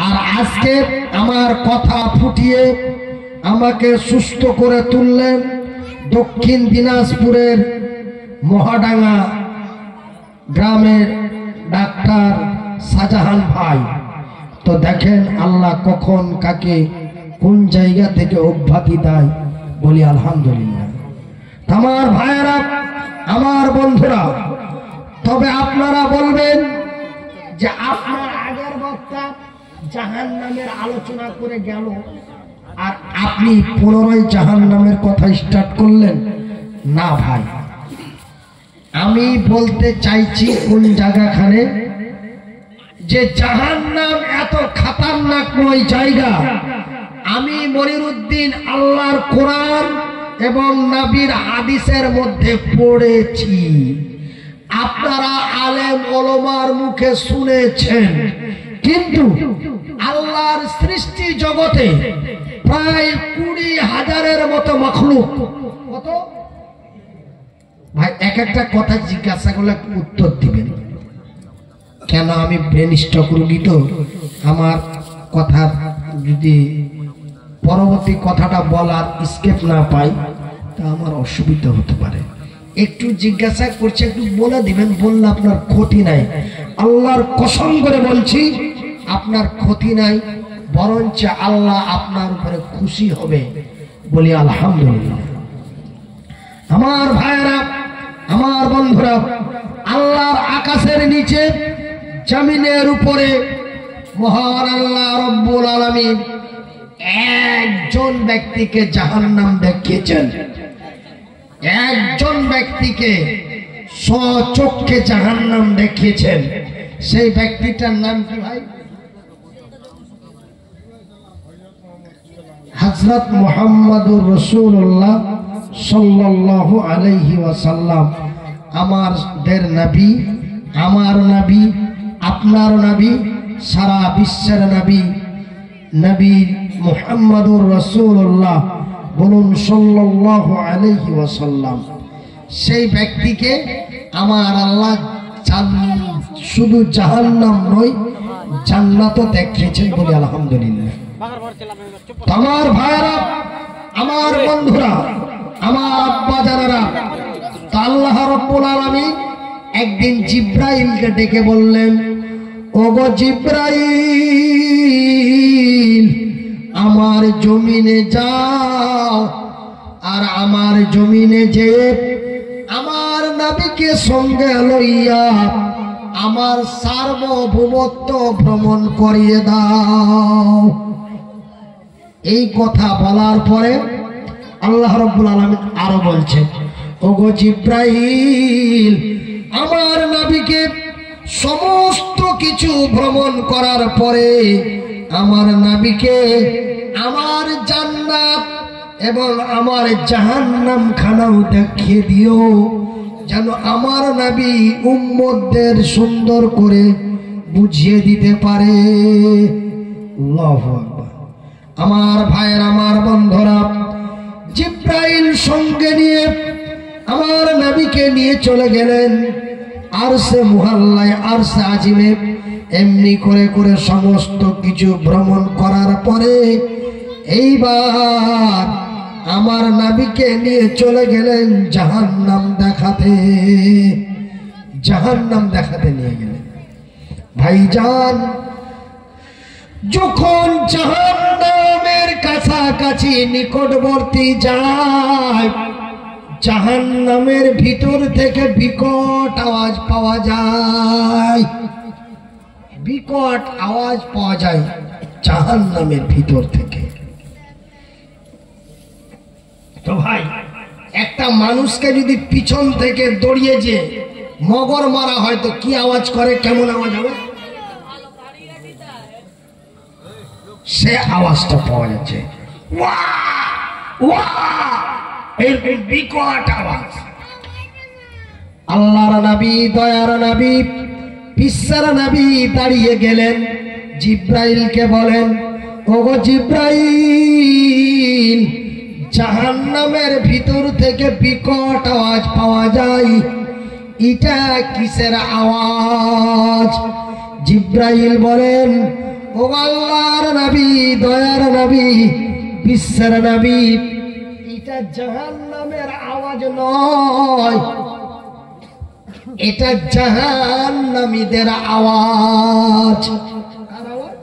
আর আজকে আমার কথা ফুটিয়ে আমাকে সুস্থ করে তুললেন দক্ষিণ দিনাজপুরের মহাডাঙ্গা গ্রামের ডাক্তার শাহজাহান ভাই। তো দেখেন আল্লাহ কখন কাকে কোন জায়গা থেকে অব্যাহতি দেয়, বলি আলহামদুলিল্লাহ। আমার ভাইয়েরা, আমার বন্ধুরা, তবে আপনারা বলবেন যে আপনার আগের বক্তা জাহান্নামের আলোচনা করে গেল আর আপনি পুনরায় জাহান্নামের কথা স্টার্ট করলেন। না ভাই, আমি বলতে চাইছি কোন জায়গাখানে যে জাহান্নাম এত খতরনাকময় জায়গা। আমি মনিরউদ্দিন আল্লাহর কোরআন এবং নবীর হাদিসের মধ্যে পড়েছি, আপনারা আলেম ওলামার মুখে শুনেছেন। কিন্তু আল্লাহর সৃষ্টি জগতে প্রায় 20,000-এর মতো মাখলুক। কত ভাই? এক একটা কথা জিজ্ঞাসা করলে উত্তর দিবেন। কেন? আমি ব্রেন স্ট্রোক রোগী, তো আমার কথা যদি পরবর্তী কথাটা বলার স্কেপ না পাই তা আমার অসুবিধা হতে পারে। একটু জিজ্ঞাসা করছে, একটু বলে দিবেন। বললে আপনার ক্ষতি নাই, আল্লাহর কসম করে বলছি আপনার ক্ষতি নাই, বরঞ্চ আল্লাহ আপনার উপরে খুশি হবে, বলি আলহামদুলিল্লাহ। আমার ভাইয়েরা, আমার বন্ধুরা, আল্লাহর আকাশের নিচে জমিনের উপরে মহান আল্লাহ রব্বুল আলামিন একজন ব্যক্তিকে জাহান্নাম দেখিয়েছেন। একজন ব্যক্তিকে স্বচক্ষে জাহান্নাম দেখিয়েছেন। সেই ব্যক্তিটার নাম কি ভাই? হযরত মুহাম্মদুর রাসূলুল্লাহ সাল্লাল্লাহু আলাইহি ওয়াসাল্লাম, আমাদের নবী, আমার নবী, আপনার নবী, সারা বিশ্বের নবী, নবী মুহাম্মদুর রাসূলুল্লাহ বলুন সাল্লাল্লাহু আলাইহি ওয়াসাল্লাম। সেই ব্যক্তিকে আমার আল্লাহ শুধু জাহান্নাম নয় জান্নাতও দেখিয়েছেন, বলি আলহামদুলিল্লাহ। আমার ভাইরা, আমার বন্ধুরা, আমার আব্বা জানারা, আল্লাহ রাব্বুল আলামিন একদিন জিব্রাইলকে ডেকে বললেন, ওগো জিব্রাইল, আমার জমিনে যাও, আর আমার জমিনে যে আমার নবীকে সঙ্গে লইয়া আমার সার্বভৌমত্ব ভ্রমণ করিয়ে দাও। এই কথা বলার পরে আল্লাহ রাব্বুল আলামিন আরো বলছেন, ওগো জিব্রাইল, আমার নবীকে সমস্ত কিছু ভ্রমণ করার পরে আমার নবীকে আমার জান্নাত এবং আমার জাহান্নাম খানাও দেখিয়ে দিও, যেন আমার নবী উম্মতদের সুন্দর করে বুঝিয়ে দিতে পারে। আল্লাহু আকবার। আমার ভাইয়ের, আমার বন্ধুরা, জিব্রাইল সঙ্গে নিয়ে আমার নবীকে নিয়ে চলে গেলেন আরশে মুহাল্লায়, আরশে আজিমে। এমনি করে করে সমস্ত কিছু ভ্রমণ করার পরে এইবার আমার নবীকে নিয়ে চলে গেলেন জাহান্নাম দেখাতে। জাহান্নাম দেখাতে নিয়ে গেলেন। ভাইজান, যখন জাহান্নামের কাছাকাছি নিকটবর্তী যায়, জাহান্নামের ভিতর থেকে বিকট আওয়াজ পাওয়া যায়। বিকট আওয়াজ পাওয়া যায় জাহান্নামের ভিতর থেকে। তো ভাই, একটা মানুষকে যদি পিছন থেকে দৌড়িয়ে যে মগর মারা হয় তো কি আওয়াজ করে, কেমন আওয়াজ হবে? সে আওয়াজটা পাওয়া যাচ্ছে, ওয়া ওয়া, এরকম বিকট আওয়াজ। আল্লাহর নবী, দয়ার নবী, বিশ্বের নবী দাঁড়িয়ে গেলেন, জিব্রাইলকে বলেন, ওগো জিব্রাইল, জাহান্নামের ভিতর থেকে বিকট আওয়াজ পাওয়া যায়, এটা কিসের আওয়াজ? জিব্রাইল বলেন, ও আল্লাহর নবী, দয়ার নবী, বিশ্বের নবী, এটা জাহান্নামের আওয়াজ নয়, এটা জাহান্নামীদের আওয়াজ। কার আওয়াজ?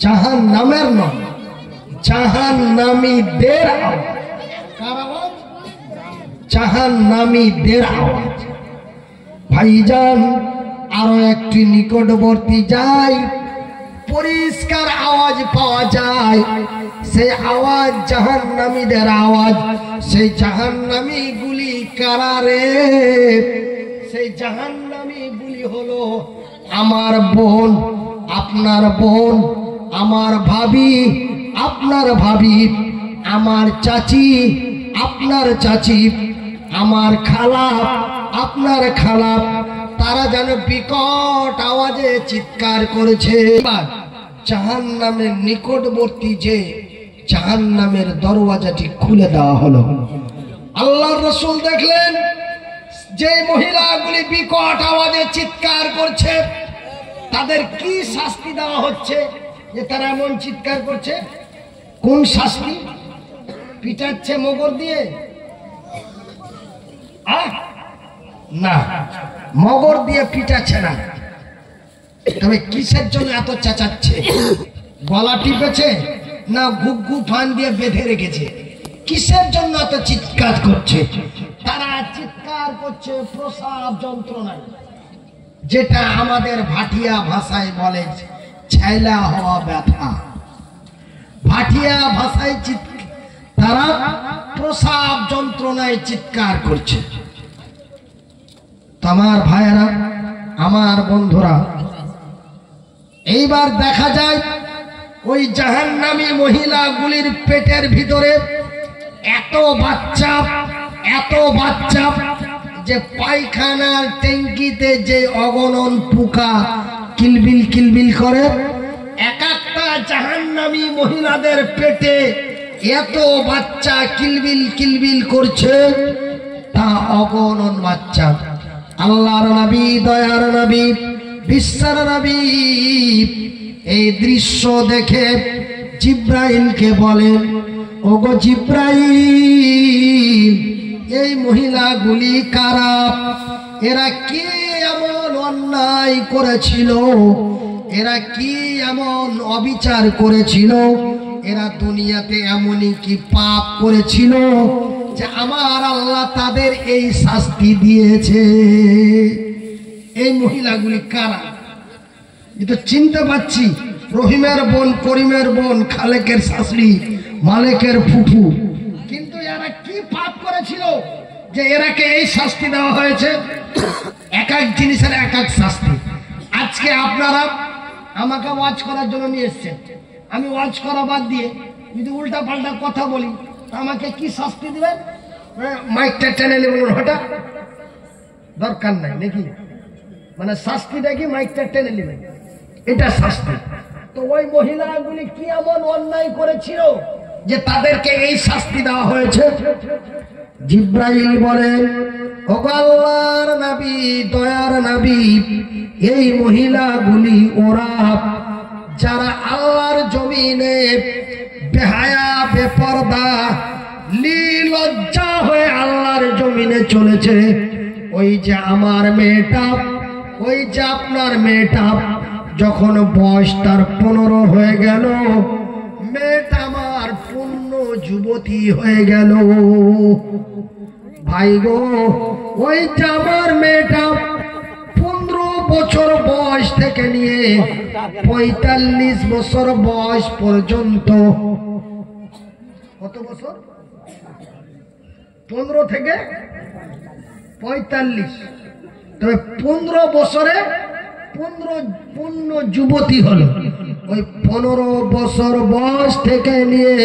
জাহান্নামের নয়, জাহান্নামীদের আওয়াজ। কার আওয়াজ? জাহান্নামীদের আওয়াজ। ভাইজান, আরো একটি নিকটবর্তী যাই, পরিষ্কার আওয়াজ পাওয়া যায়। সেই আওয়াজ জাহান্নামীদের আওয়াজ। সেই জাহান্নামী গুলি কারা রে? সেই জাহান্নামী গুলি হলো আমার বোন, আপনার বোন, আমার ভাবি, আপনার ভাবি, আমার চাচি, আপনার চাচি, আমার খালা, আপনার খালা। তারা যেন বিকট আওয়াজে চিৎকার করেছে। জাহান্নামের নিকটবর্তী যে জাহান্নামের দরওয়াজাটি খুলে দেওয়া হলো। আল্লাহর রাসূল দেখলেন যে মহিলাগুলি বিকট আওয়াজে চিৎকার করছে, তাদের কি শাস্তি দেওয়া হচ্ছে যে তারা এমন চিৎকার করছে? কোন শাস্তি? পিটাচ্ছে মগর দিয়ে? না, মগর দিয়ে পিটাচ্ছে না। তবে কিসের জন্য এত চেঁচাচ্ছে? গলা টিপেছে না ঘুঘু ফান দিয়ে বেঁধে রেখেছে? কিসের জন্য এত চিৎকার করছে? তারা চিৎকার করছে প্রসাব যন্ত্রণায়, যেটা আমাদের ভাটিয়া ভাষায় বলে ছাইলা হওয়া ব্যথা। ভাটিয়া ভাষায় তারা প্রসাব যন্ত্রণায় চিৎকার করছে। আমার ভাইয়েরা, আমার বন্ধুরা, এইবার দেখা যায় ওই জাহান্নামী মহিলাগুলির পেটের ভিতরে এত বাচ্চা, এত বাচ্চা যে পায়খানার ট্যাঙ্কিতে যে অগণন পোকা কিলবিল কিলবিল করে, এক একটা জাহান্নামী মহিলাদের পেটে এত বাচ্চা কিলবিল কিলবিল করছে, তা অগণন বাচ্চা। আল্লাহর নবী, দয়ার নবী, বিশ্বের নবী এই দৃশ্য দেখে জিব্রাইলকে বলেন, ওগো জিব্রাইল, এই মহিলাগুলি কারা? এরা কি এমন অন্যায় করেছিল? এরা কি এমন অবিচার করেছিল? এরা দুনিয়াতে এমনই কি পাপ করেছিল যে আমার আল্লাহ তাদের এই শাস্তি দিয়েছে? এই মহিলাগুলি কারা? এটা চিনতে পারছি, রহিমের বোন, করিমের বোন, খালেকের শাশুড়ি, মালেকের ফুফু। কিন্তু এরা কি পাপ করেছিল যে এরাকে এই শাস্তি দেওয়া হয়েছে? এক এক জিনিসের এক এক শাস্তি। আজকে আপনারা আমাকে ওয়াজ করার জন্য নিয়ে এসছেন, আমি ওয়াজ করা বাদ দিয়ে যদি উল্টা পাল্টা কথা বলি, আমাকে কি শাস্তি দিবেন? মাইকটা টেনে নেবেন, হঠাৎ দরকার নাই নাকি? মানে শাস্তিটা কি মাইকটা টেনে নেবেন, এটা শাস্তি। তো ওই মহিলাগুলি কি এমন অন্যায় করেছিল যে তাদেরকে এই শাস্তি দেওয়া হয়েছে? জিব্রাইল বলেন, ওগো আল্লাহর নবী, দয়ার নবী, এই মহিলাগুলি ওরা যারা আল্লাহর জমিনে বেহায়া, বেপরদা, নির্লজ্জা হয়ে আল্লাহর জমিনে চলেছে। ওই যে আমার মেয়েটা, ওই যে আপনার মেয়েটা, যখন বয়স তার 15 হয়ে গেল, মেয়েটা আমার পূর্ণ যুবতী হয়ে গেল। ভাই গো, ওই যে আমার মেয়েটা 15 বছর বয়স থেকে নিয়ে 45 বছর বয়স পর্যন্ত, কত বছর? 15 থেকে 45, তবে 15 বছরে 15 পূর্ণ যুবতী হলো। ওই 15 বছর বয়স থেকে নিয়ে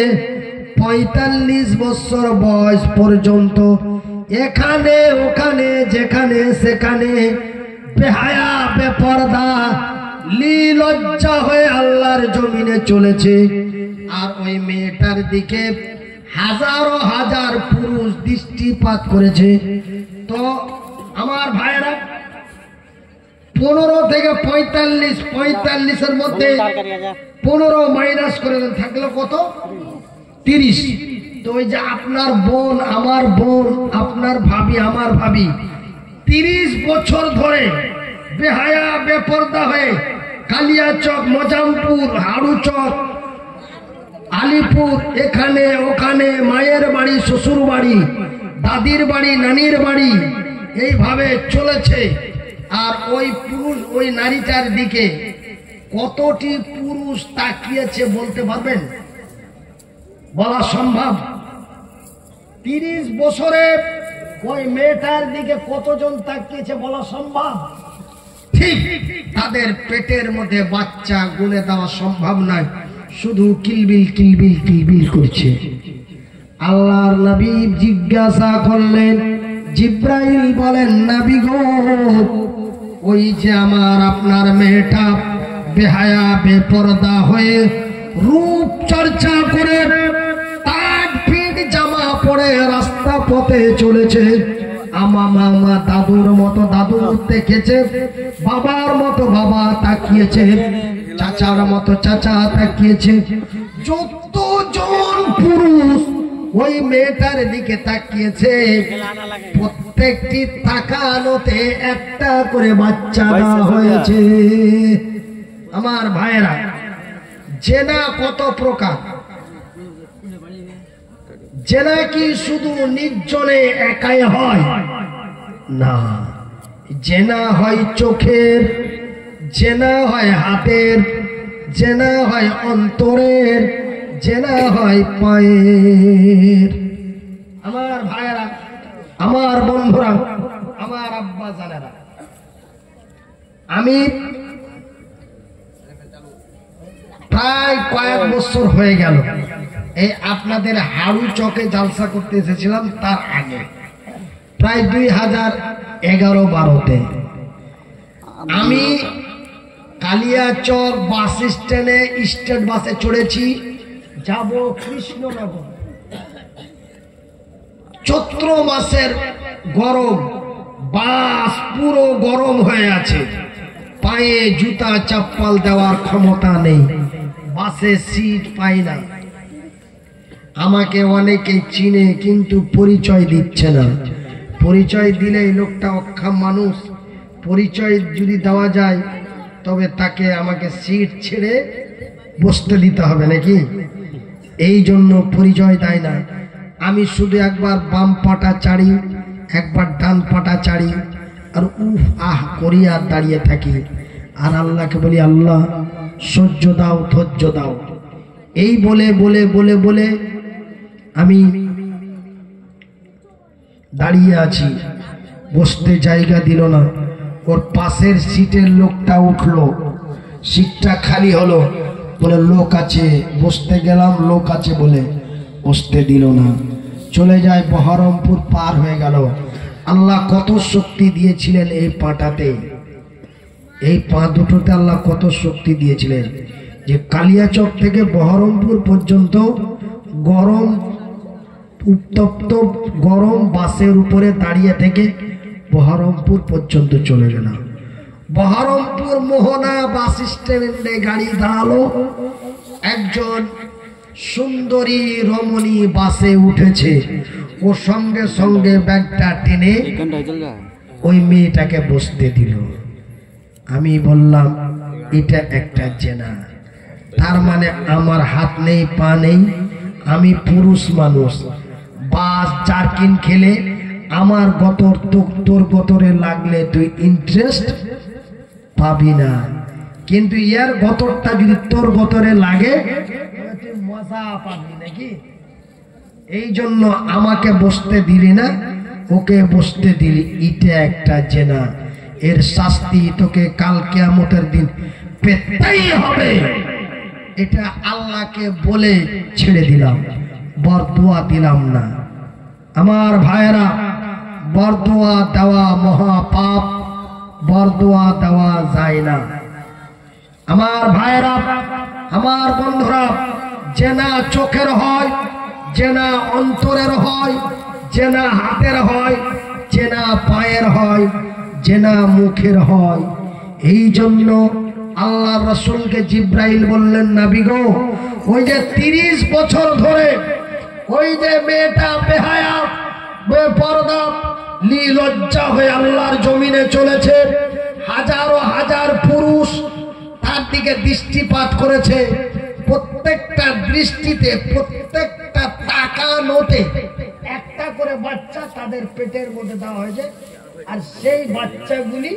45 বছর বয়স পর্যন্ত এখানে ওখানে যেখানে সেখানে বেহায়া, বেপরদা, নির্লজ্জা হয়ে আল্লাহর জমিনে চলেছে। আর ওই মেয়েটার দিকে হাজারো হাজার পুরুষ দৃষ্টিপাত করেছে। তো আমার ভাইয়েরা, 15 থেকে 45, 45-এর মধ্যে 15 মাইনাস করে দেন, থাকলো কত? 30। তো ওই যে আপনার বোন, আমার বোন, আপনার ভাবি, আমার ভাবি 30 বছর ধরে বেহায়া বেপর্দা হয়ে কালিয়াচক, মজামপুর, হাড়ুচক, আলিপুর, এখানে ওখানে, মায়ের বাড়ি, শ্বশুর বাড়ি, দাদির বাড়ি, নানির বাড়ি, এইভাবে চলেছে। আর ওই পুরুষ, ওই নারীটার দিকে কতটি পুরুষ তাকিয়েছে বলতে পারবেন? বলা সম্ভব? 30 বছরে ওই মেয়েটার দিকে কতজন তাকিয়েছে বলা সম্ভব? ঠিক তাদের পেটের মধ্যে বাচ্চা গুনে দেওয়া সম্ভব নয়, শুধু কিলবিল কিলবিল কিলবিল করছে। আল্লাহর নবী জিজ্ঞাসা করলেন, জিব্রাইল বলেন, নবী গো, ওই যে আমার আপনার মেয়েটা বেহায়া বেপরদা হয়ে রূপ চর্চা করে টাক ফিট জামা পরে রাস্তা পথে চলেছে, আমার মামা দাদুর মতো দাদু দেখেছে, বাবার মতো বাবা তাকিয়েছে, চাচার মতো চাচা তাকিয়েছে, যতজন পুরুষ ওই মেয়েটার দিকে তাকিয়েছে, প্রত্যেকটি তাকানোতে একটা করে বাচ্চা দেওয়া হয়েছে। আমার ভাইয়েরা, জেনা কত প্রকার? জেনা কি শুধু নির্জনে একাই হয়? না, জেনা হয় চোখের, জেনা হয় হাতের, জেনা হয় অন্তরের, জেনা হয় পায়ের। আমার ভাইয়েরা, আমার বন্ধুরা, আমার আব্বা জানেরা, আমি প্রায় কয়েক বছর হয়ে গেল এই আপনাদের হাড়ুচকে জালসা করতে এসেছিলাম, তার আগে প্রায় 2011-12-তে আমি কালিয়াচক বাস স্ট্যান্ডে স্টেট বাসে চড়েছি, যাব কৃষ্ণনগর। চৈত্র মাসের গরম, বাস পুরো গরম হয়ে আছে, পায়ে জুতা চপ্পল দেওয়ার ক্ষমতা নেই, বাসে সিট পাই না। আমাকে অনেকে চিনে কিন্তু পরিচয় দিচ্ছে না, পরিচয় দিলেই লোকটা অক্ষম মানুষ, পরিচয় যদি দেওয়া যায় তবে তাকে আমাকে সিট ছেড়ে বসতে দিতে হবে নাকি, এই জন্য পরিচয় দেয় না। আমি শুধু একবার বাম পাটা চাড়ি, একবার ডান পাটা চাড়ি, আর উফ আহ করি আর দাঁড়িয়ে থাকি, আর আল্লাহকে বলি, আল্লাহ সহ্য দাও, ধৈর্য দাও। এই বলে বলে বলে বলে আমি দাঁড়িয়ে আছি, বসতে জায়গা দিল না। ওর পাশের সিটের লোকটা উঠলো, সিটটা খালি হলো, বলে লোক আছে, বসতে গেলাম, লোক আছে বলে বসতে দিল না, চলে যায়। বহরমপুর পার হয়ে গেল। আল্লাহ কত শক্তি দিয়েছিলেন এই পাটাতে, এই পা দুটোতে আল্লাহ কত শক্তি দিয়েছিলেন যে কালিয়াচক থেকে বহরমপুর পর্যন্ত গরম, উত্তপ্ত গরম বাসের উপরে দাঁড়িয়ে থেকে বহরমপুর পর্যন্ত চলে গেলাম। বহরমপুর মোহনা বাস স্ট্যান্ডে গাড়ি দাঁড়ালো, একজন সুন্দরী রমণী বাসে উঠেছে, ও সঙ্গে সঙ্গে ব্যাগটা টেনে ওই মেয়েটাকে বসতে দিল। আমি বললাম, এটা একটা জেনা, তার মানে আমার হাত নেই পা নেই, আমি পুরুষ মানুষ, বাস জার্কিন খেলে আমার গতর তোর গতরে লাগলে তুই ইন্টারেস্ট পাবি না, কিন্তু এর গতরটা যদি তোর গতরে লাগে তুই মজা পাবি নাকি। এই জন্য আমাকে বসতে দিলি না, ওকে বসতে দিলি, এটা একটা জেনা, এর শাস্তি তোকে কাল কিয়ামতের দিন পেতেই হবে। এটা আল্লাহকে বলে ছেড়ে দিলাম, বরদোয়া দিলাম না। আমার ভাইয়েরা, বরদোয়া দেওয়া মহা পাপ, বরদোয়া দেওয়া যায় না। আমার ভাইয়েরা, আমার বন্ধুরা, জেনা চোখের হয়, জেনা অন্তরের হয়, জেনা হাতের হয়, জেনা পায়ের হয়, জেনা মুখের হয়। এই জন্য আল্লাহ রাসূলকে জিব্রাইল বললেন, নবী গো, ওই যে 30 বছর ধরে ওই যে মেয়েটা বেহায়া বেপরদা নির্লজ্জা হয়ে আল্লাহর জমিনে চলেছে, হাজারো হাজার পুরুষ তার দিকে দৃষ্টিপাত করেছে, প্রত্যেকটা দৃষ্টিতে প্রত্যেকটা টাকা নোটে একটা করে বাচ্চা তাদের পেটের মধ্যে দেওয়া হয়েছে, আর সেই বাচ্চাগুলি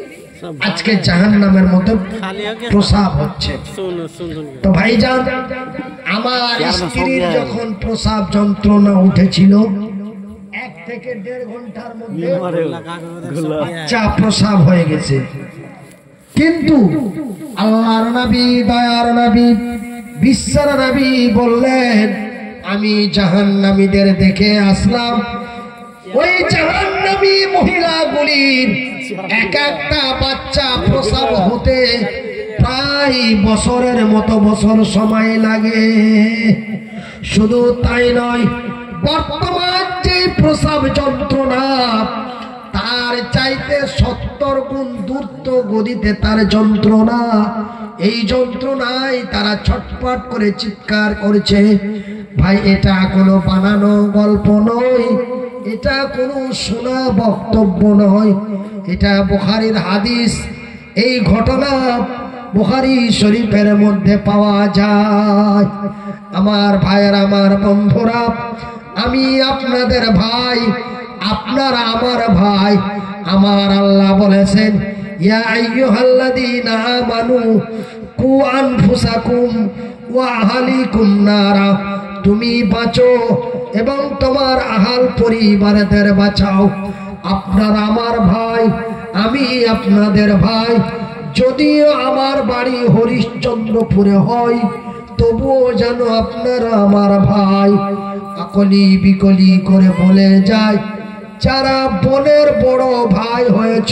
আজকে জাহান্নামের মতো প্রসাব হচ্ছে। তো ভাইজান, আমার স্ত্রীর যখন প্রসাব যন্ত্রণা উঠেছিল 1 থেকে 1.5 ঘন্টার মধ্যে বাচ্চা প্রসাব হয়ে গেছে, কিন্তু আল্লাহর নবী, দয়ার নবী, বিশ্বের নবী বললেন, আমি জাহান্নামীদের দেখে আসলাম, ওই জাহান্নামী মহিলাগুলির এক একটা বাচ্চা প্রসব হতে প্রায় বছরের মতো বছর সময় লাগে। শুধু তাই নয়, বর্তমান যে প্রসব যন্ত্রণা তার চাইতে 70 গুণ দ্রুত গতিতে তার যন্ত্রণা। এই যন্ত্রণায় তারা ছটফট করে চিৎকার করছে। ভাই, এটা কোনো বানানো গল্প নয়, এটা কোনো শোনা বক্তব্য নয়, এটা বুখারীর হাদিস। এই ঘটনা বুখারী শরীফের মধ্যে পাওয়া যায়। আমার ভাইয়ের, আমার বন্ধুরা, আমি আপনাদের ভাই, আপনারা আমার ভাই। আমার আল্লাহ বলেছেন, ইয়া আইয়ুহাল্লাযীনা আমানু কু আনফুসাকুম ওয়া আহলিকুম নারা, তুমি বাঁচো এবং তোমার আহাল পরিবারদের বাঁচাও। আপনারা আমার ভাই, আমি আপনাদের ভাই। যদিও আমার বাড়ি হরিশ্চন্দ্রপুরে হয়, তবুও যেন আপনারা আমার ভাই। আকলি বিকলি করে বলে যায়, যারা বোনের বড় ভাই হয়েছ,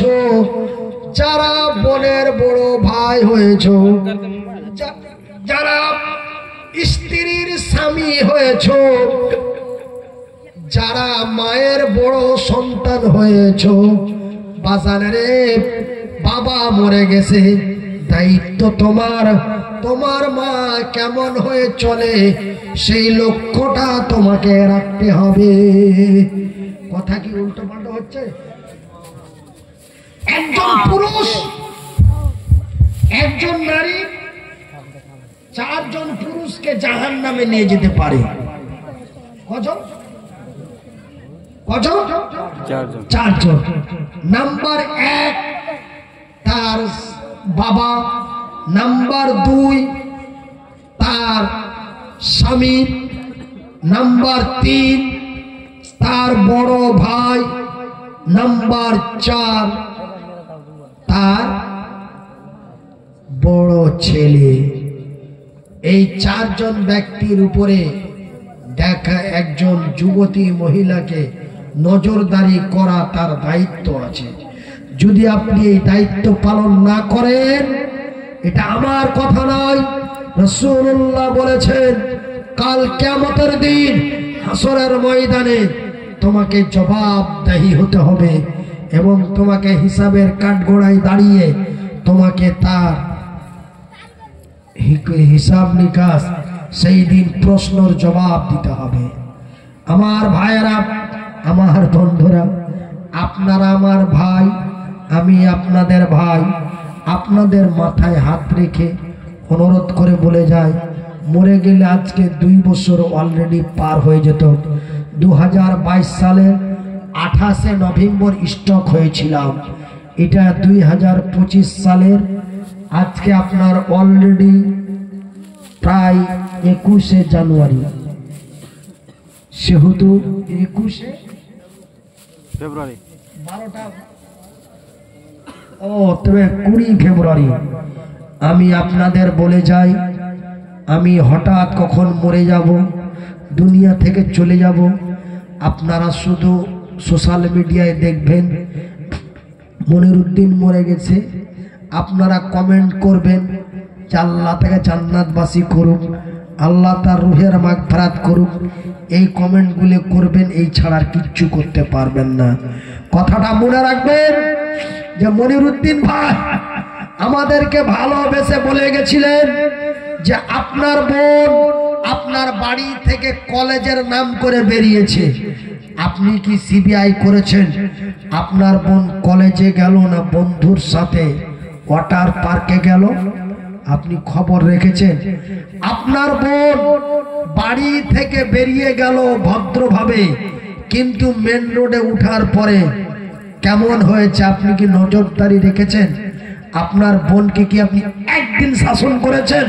যারা বোনের বড় ভাই হয়েছ, যারা স্ত্রীর স্বামী হয়েছ, যারা মায়ের বড় সন্তান হয়েছ, বাজারে বাবা মরে গেছে, দায়িত্ব তোমার। তোমার মা কেমন হয়ে চলে সেই লক্ষ্যটা তোমাকে রাখতে হবে। কথা কি উল্টো পাল্টা হচ্ছে? একজন পুরুষ, একজন নারী 4 জন পুরুষকে জাহান্নামে নিয়ে যেতে পারে। কজন? কজন? 4 জন। নাম্বার 1 তার বাবা, নাম্বার 2 তার স্বামী, নাম্বার 3 তার বড় ভাই, নাম্বার 4 তার বড় ছেলে। এই 4 জন ব্যক্তির উপরে দেখা একজন যুবতী মহিলাকে নজরদারি করা তার দায়িত্ব আছে। যদি আপনি এই দায়িত্ব পালন না করেন, এটা আমার কথা নয়, রাসূলুল্লাহ বলেছেন, কাল কিয়ামতের দিন হাসরের ময়দানে তোমাকে জবাবদিহি হতে হবে এবং তোমাকে হিসাবের কাঠগড়ায় দাঁড়িয়ে তোমাকে তার হিসাব নিকাশ, সেই দিন প্রশ্নের জবাব দিতে হবে। আমার ভাইয়েরা, আমার বন্ধুরা, আপনারা আমার ভাই, আমি আপনাদের ভাই। আপনাদের মাথায় হাত রেখে অনুরোধ করে বলে যায়, মরে গেলে আজকে 2 বছর অলরেডি পার হয়ে যেত। 2022 সালের 28শে নভেম্বর স্টক হয়েছিলাম। এটা 2025 সালের আজকে আপনার অলরেডি প্রায় 21শে জানুয়ারি, সেহেতু 21শে ফেব্রুয়ারি 12টা, তবে 20 ফেব্রুয়ারি। আমি আপনাদের বলে যাই, আমি হঠাৎ কখন মরে যাব, দুনিয়া থেকে চলে যাব। আপনারা শুধু সোশ্যাল মিডিয়ায় দেখবেন মনিরুদ্দিন মরে গেছে, আপনারা কমেন্ট করবেন যে আল্লাহ তাকে জান্নাতবাসী করুক, আল্লাহ তার রুহের মাগফিরাত করুক। এই কমেন্টগুলো করবেন, এই ছাড়া আর কিচ্ছু করতে পারবেন না। কথাটা মনে রাখবেন যে মনিরুদ্দিন ভাই আমাদেরকে ভালোবেসে বলে গেছিলেন যে আপনার বোন আপনার বাড়ি থেকে কলেজের নাম করে বেরিয়েছে, আপনি কি সিবিআই করেছেন? আপনার বোন কলেজে গেল না বন্ধুর সাথে ওয়াটার পার্কে গেল? আপনি খবর রেখেছেন? আপনার বোন বাড়ি থেকে বেরিয়ে গেল ভদ্রভাবে, কিন্তু মেন রোডে উঠার পরে কেমন হয়েছে আপনি কি নজরদারি রেখেছেন? আপনার বোনকে কি আপনি একদিন শাসন করেছেন?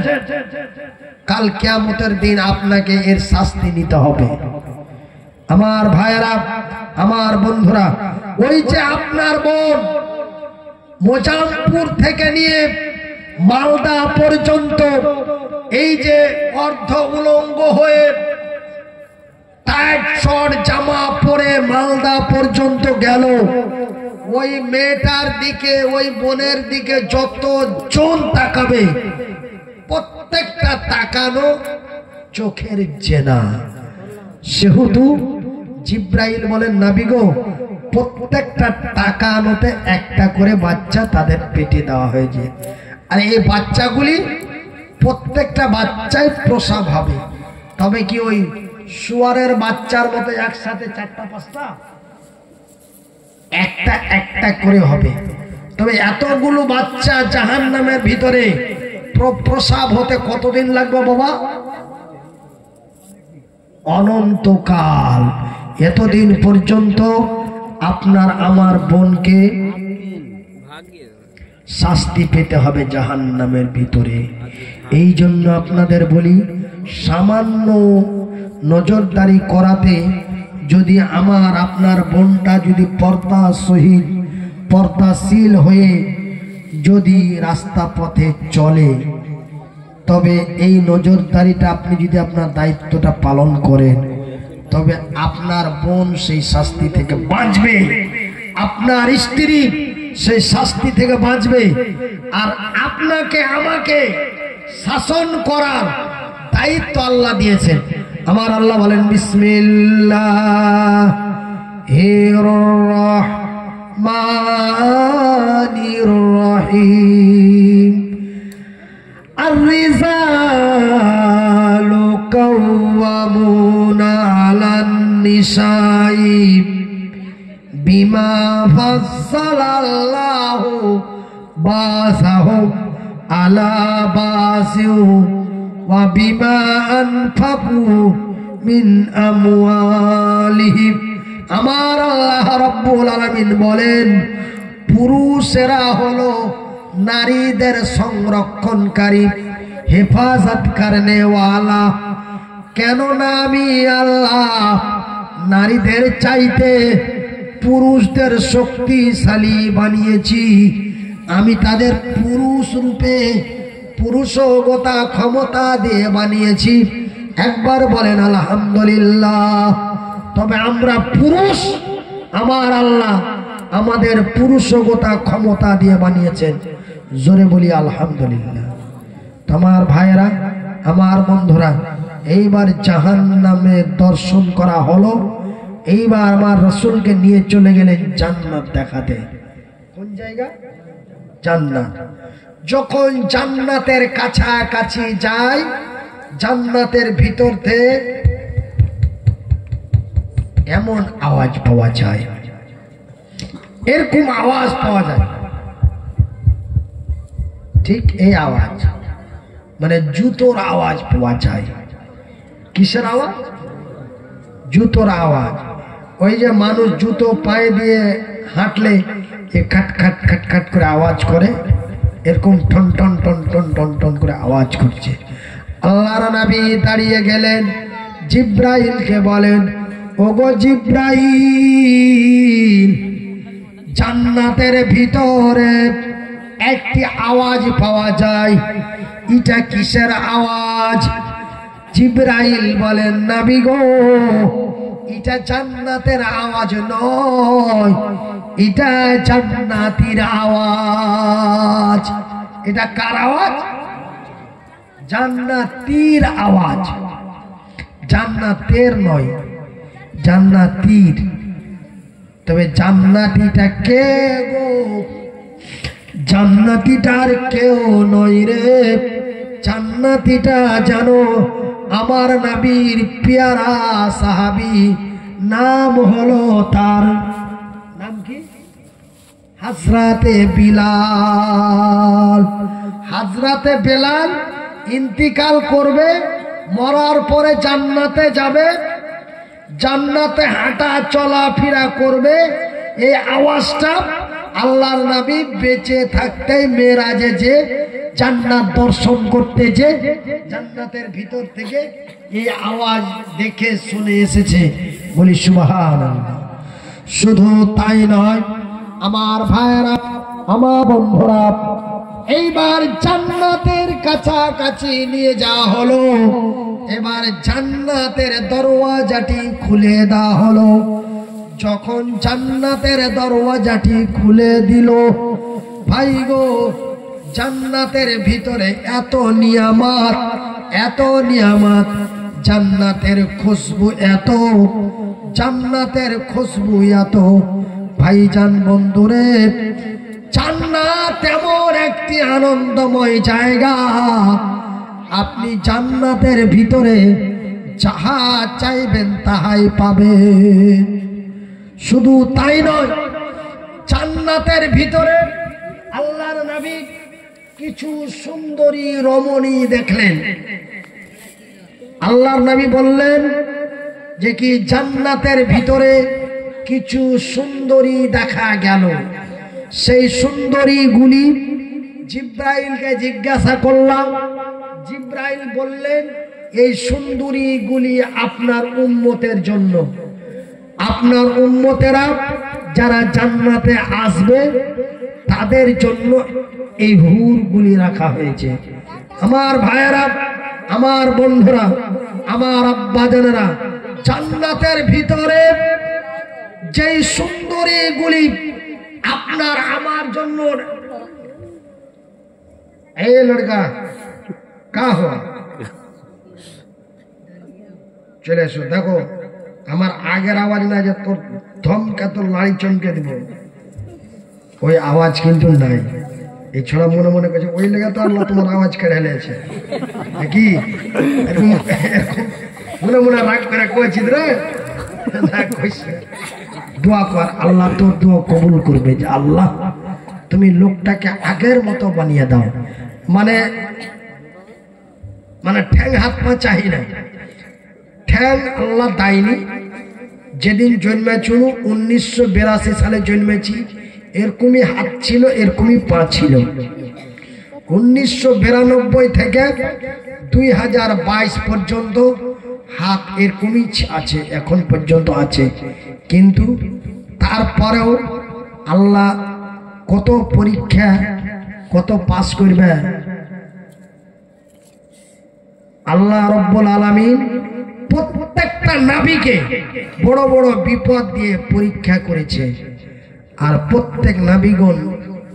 কাল কিয়ামতের দিন আপনাকে এর শাস্তি নিতে হবে। আমার ভাইয়েরা, আমার বন্ধুরা, ওই যে আপনার বোন মোজামপুর থেকে নিয়ে মালদা পর্যন্ত এই যে অর্ধ উলঙ্গ হয়ে টাইট শর্ট জামা পরে মালদা পর্যন্ত গেল, ওই মেয়েটার দিকে, ওই বোনের দিকে যতজন তাকাবে প্রত্যেকটা তাকানো চোখের জেনা। সেহেতু জিব্রাইল বলেন, নবী গো, প্রত্যেকটা তাকানোতে একটা করে বাচ্চা তাদের পেটে দেওয়া হয়েছে। আর এই বাচ্চাগুলি প্রত্যেকটা বাচ্চাই প্রসব হবে। তবে কি ওই শুয়ারের বাচ্চার মতো একসাথে 4টা-5টা? একটা একটা করে হবে। তবে এতগুলো বাচ্চা জাহান্নামের ভিতরে প্রসব হতে কতদিন লাগবে বাবা? অনন্তকাল। এতদিন পর্যন্ত আপনার আমার বোনকে শাস্তি পেতে হবে জাহান্নামের ভিতরে। এই জন্য আপনাদের বলি, সামান্য নজরদারি করাতে যদি আমার আপনার বোনটা যদি পর্দাশীল হয়ে যদি রাস্তা পথে চলে, তবে এই নজরদারিটা আপনি যদি আপনার দায়িত্বটা পালন করেন, তবে আপনার বোন সেই শাস্তি থেকে বাঁচবে, আপনার স্ত্রী সেই শাস্তি থেকে বাঁচবে। আর আপনাকে আমাকে শাসন করার দায়িত্ব আল্লাহ দিয়েছেন। আমার আল্লাহ বলেন, বিসমিল্লাহির রহমানির রহিম। আর-রিজালু কাওয়ামুনা আলান নিসাই বিমা ফাসসালাল্লাহু বাসাহুম আলা বাসিউ ওয়া বিমা আনফাকু মিন আমওয়ালিহিম। আমার আল্লাহ রাব্বুল আলামিন বলেন, পুরুষেরা হলো নারীদের সংরক্ষণকারী, হেফাজত করনেওয়ালা। কেননা আমি আল্লাহ নারীদের চাইতে পুরুষদের শক্তিশালী বানিয়েছি। আমি তাদের পুরুষ রূপে পুরুষগতা ক্ষমতা দিয়ে বানিয়েছি। একবার বলেন আলহামদুলিল্লাহ। তবে আমরা পুরুষ, আমার আল্লাহ আমাদের পুরুষগতা ক্ষমতা দিয়ে বানিয়েছেন। জোরে বলি আলহামদুলিল্লাহ। তোমার ভাইরা, আমার বন্ধুরা, এইবার জাহান্নামে দর্শন করা হলো। এইবার আমার রাসূলকে নিয়ে চলে গেলেন জান্নাত দেখাতে। কোন জায়গা? জান্নাত। যখন জান্নাতের কাছাকাছি যায়, জান্নাতের ভিতর থেকে এমন আওয়াজ পাওয়া যায়, এরকম আওয়াজ পাওয়া যায়, ঠিক এই আওয়াজ, মানে জুতোর আওয়াজ পাওয়া যায়। কিসের আওয়াজ? জুতোর আওয়াজ। ওই যে মানুষ জুতো পায়ে দিয়ে হাঁটলে এ খাট খাট খাট খাট করে আওয়াজ করে, এরকম টন টন টন টন টন টন করে আওয়াজ করছে। আল্লাহর নবী দাঁড়িয়ে গেলেন, জিব্রাইলকে বলেন, ওগো জিব্রাইল, জান্নাতের ভিতরে একটি আওয়াজ পাওয়া যায়, এটা কিসের আওয়াজ? জিব্রাইল বলেন, নবী গো, এটা জান্নাতের আওয়াজ নয়, এটা জান্নাতীর আওয়াজ। এটা কার আওয়াজ? জান্নাতীর আওয়াজ। জান্নাতের নয়, জান্নাতীর। তবে জান্নাতীটা কে গো? জান্নাতীটার কেউ নয় রে, জান্নাতীটা জানো আমার নবীর পেয়ারা সাহাবী, নাম হলো তার নাম কি? হযরতে বিলাল। হযরতে বিলাল ইন্তিকাল করবে, মরার পরে জান্নাতে যাবে, জান্নাতে হাঁটা চলাফেরা করবে। এই আওয়াজটা আল্লাহর নবী বেঁচে থাকতে মেরাজে যে জান্নাত দর্শন করতে যে জান্নাতের ভিতর থেকে এই আওয়াজ দেখে শুনে এসেছে, বলি সুবহানাল্লাহ। শুধু তাই নয় আমার ভাইরা, আমার বন্ধুরা, এইবার জান্নাতের কাছাকাছি নিয়ে যাওয়া হলো। এবার জান্নাতের দরওয়াজাটি খুলে দেওয়া হলো। যখন জান্নাতের দরওয়াজাটি খুলে দিল, ভাই গো, জান্নাতের ভিতরে এত নিয়ামত, এত নিয়ামত, জান্নাতের খুশবু এত, জান্নাতের খুশবু এত। ভাইজান বন্ধুরে, জান্নাত এমন একটি আনন্দময় জায়গা, আপনি জান্নাতের ভিতরে যাহা চাইবেন তাহাই পাবেন। শুধু তাই নয়, জান্নাতের ভিতরে আল্লাহর নবী কিছু সুন্দরী রমণী দেখলেন। আল্লাহর নবী বললেন যে কি জান্নাতের ভিতরে কিছু সুন্দরী দেখা গেল। সেই সুন্দরীগুলি জিব্রাইলকে জিজ্ঞাসা করলাম। জিব্রাইল বললেন এই সুন্দরীগুলি আপনার উম্মতের জন্য, আপনার উম্মতেরা যারা জান্নাতে আসবে তাদের জন্য এই হুরগুলি রাখা হয়েছে। আমার ভাইয়েরা, আমার বন্ধুরা, আমার আব্বাজানেরা, জান্নাতের ভিতরে যেই সুন্দরীগুলি আপনার আমার জন্য, এই লড়কা কা হওয়া চলে এসো। দেখো আমার আগের আওয়াজ না যে তোর ধমকা তোর লাড়ি চমকে দিব, ওই আওয়াজ কিন্তু নাই। এই ছোড়া মনে মনে করছে ওই লেগে তো আল্লাহ তোমার আওয়াজ কেড়ে নিয়েছে নাকি, এরকম মনে মনে রাগ করে কয়েছিস রে। দোয়া কর, আল্লাহ তোর দোয়া কবুল করবে যে আল্লাহ তুমি লোকটাকে আগের মতো বানিয়ে দাও। মানে মানে ঠ্যাং হাত পা চাই না, ঠ্যাং আল্লাহ দেয়নি। যেদিন জন্মেছি 1982 সালে জন্মেছি, এরকমই হাত ছিল, এরকমই পা ছিল। 1992 থেকে 2022 পর্যন্ত হাত এরকমই আছে, এখন পর্যন্ত আছে। কিন্তু তারপরেও আল্লাহ কত পরীক্ষা, কত পাস করবে। আল্লাহ রব্বুল আলামিন প্রত্যেকটা নবীকে বড় বড় বিপদ দিয়ে পরীক্ষা করেছে, আর প্রত্যেক নবীগণ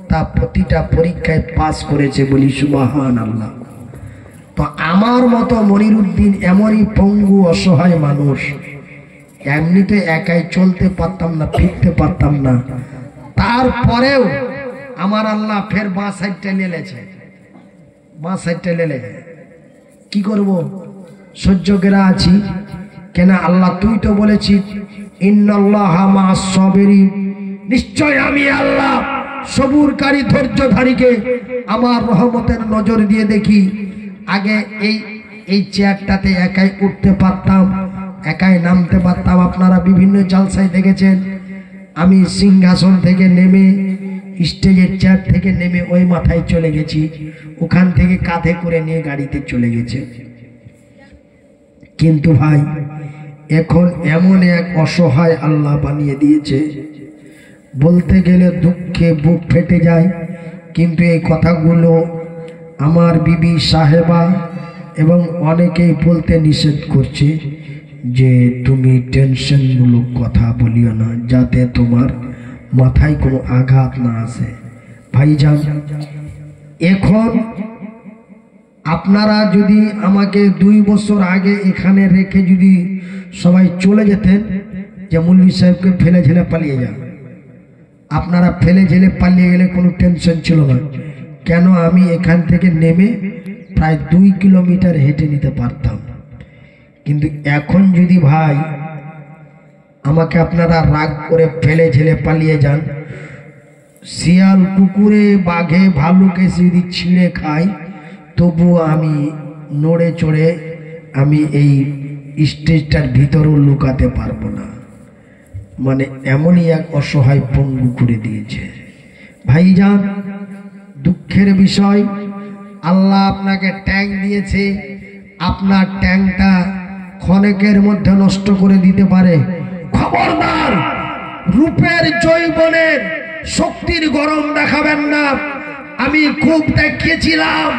তা প্রতিটা পরীক্ষায় পাস করেছে, বলি সুবহানাল্লাহ। তো আমার মতো মনিরুদ্দিন এমনই পঙ্গু অসহায় মানুষ, এমনিতে একাই চলতে পারতাম না, ফিরতে পারতাম না। তারপরেও আমার আল্লাহ ফের বাঁ সাইডটা লেলেছে, বাঁ সাইডটা লেলেছে। কি করব, সহ্য করে আছি। কেন আল্লাহ তুই তো বলেছিস ইন্নাল্লাহা মা'আস সাবিরিন, নিশ্চয় আমি আল্লাহ সবুরকারী ধৈর্যধারীকে আমার রহমতের নজর দিয়ে দেখি। আগে এই চেয়ারটাতে একাই উঠতে পারতাম, একাই নামতে পারতাম। আপনারা বিভিন্ন জালসায় দেখেছেন আমি সিংহাসন থেকে নেমে, স্টেজের চেয়ার থেকে নেমে ওই মাথায় চলে গেছি, ওখান থেকে কাঁধে করে নিয়ে গাড়িতে চলে গেছে। কিন্তু ভাই এখন এমন এক অসহায় আল্লাহ বানিয়ে দিয়েছে, বলতে গেলে দুঃখে বুক ফেটে যায়। কিন্তু এই কথাগুলো আমার বিবি সাহেবা এবং অনেকেই বলতে নিষেধ করছে যে তুমি টেনশনমূলক কথা বলিও না, যাতে তোমার মাথায় কোনো আঘাত না আসে। ভাইজান, এখন আপনারা যদি আমাকে 2 বছর আগে এখানে রেখে যদি সবাই চলে যেতেন যে মৌলভী সাহেবকে ফেলে ঝেলে পালিয়ে যান, আপনারা ফেলে ঝেলে পালিয়ে গেলে কোনো টেনশন ছিল না, কেন আমি এখান থেকে নেমে প্রায় 2 কিলোমিটার হেঁটে নিতে পারতাম। কিন্তু এখন যদি ভাই আমাকে আপনারা রাগ করে ফেলে ঝেলে পালিয়ে যান, শিয়াল কুকুরে বাঘে ভালুক এসে যদি ছিঁড়ে খায়, তবুও আমি নড়ে চড়ে আমি এই স্টেজটার ভিতরেও লুকাতে পারবো না। মানে এমনই এক অসহায় পঙ্গু করে দিয়েছে। ভাইজান, দুঃখের বিষয়, আল্লাহ আপনাকে ট্যাঙ্ক দিয়েছে, আপনার ট্যাঙ্কটা ক্ষণেকের মধ্যে নষ্ট করে দিতে পারে। খবরদার, রূপের যৌবনের শক্তির গরম দেখাবেন না। আমি খুব দেখিয়েছিলাম,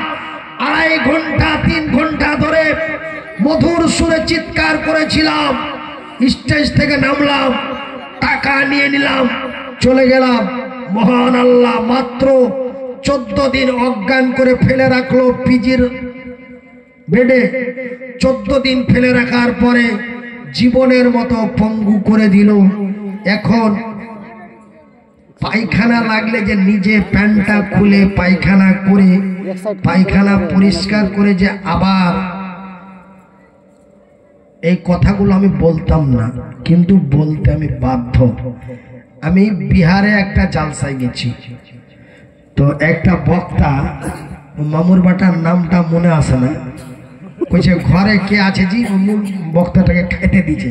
2.5 ঘন্টা 3 ঘন্টা ধরে মধুর সুরে চিৎকার করেছিলাম, স্টেজ থেকে নামলাম, টাকা নিয়ে নিলাম, চলে গেলাম। মহান আল্লাহ মাত্র 14 দিন অজ্ঞান করে ফেলে রাখলো পিজির বেডে। 14 দিন ফেলে রাখার পরে জীবনের মতো পঙ্গু করে দিল। এখন পায়খানা লাগলে যে নিজে প্যান্টটা খুলে পায়খানা করে, পায়খানা পরিষ্কার করে যে আবার, এই কথাগুলো আমি বলতাম না, কিন্তু বলতে আমি বাধ্য। আমি বিহারে একটা জালসায় গেছি, তো একটা বক্তা, মামুর বাটার নামটা মনে আসে না, কইছে ঘরে কে আছে জি, বক্তাটাকে খেতে দিছে।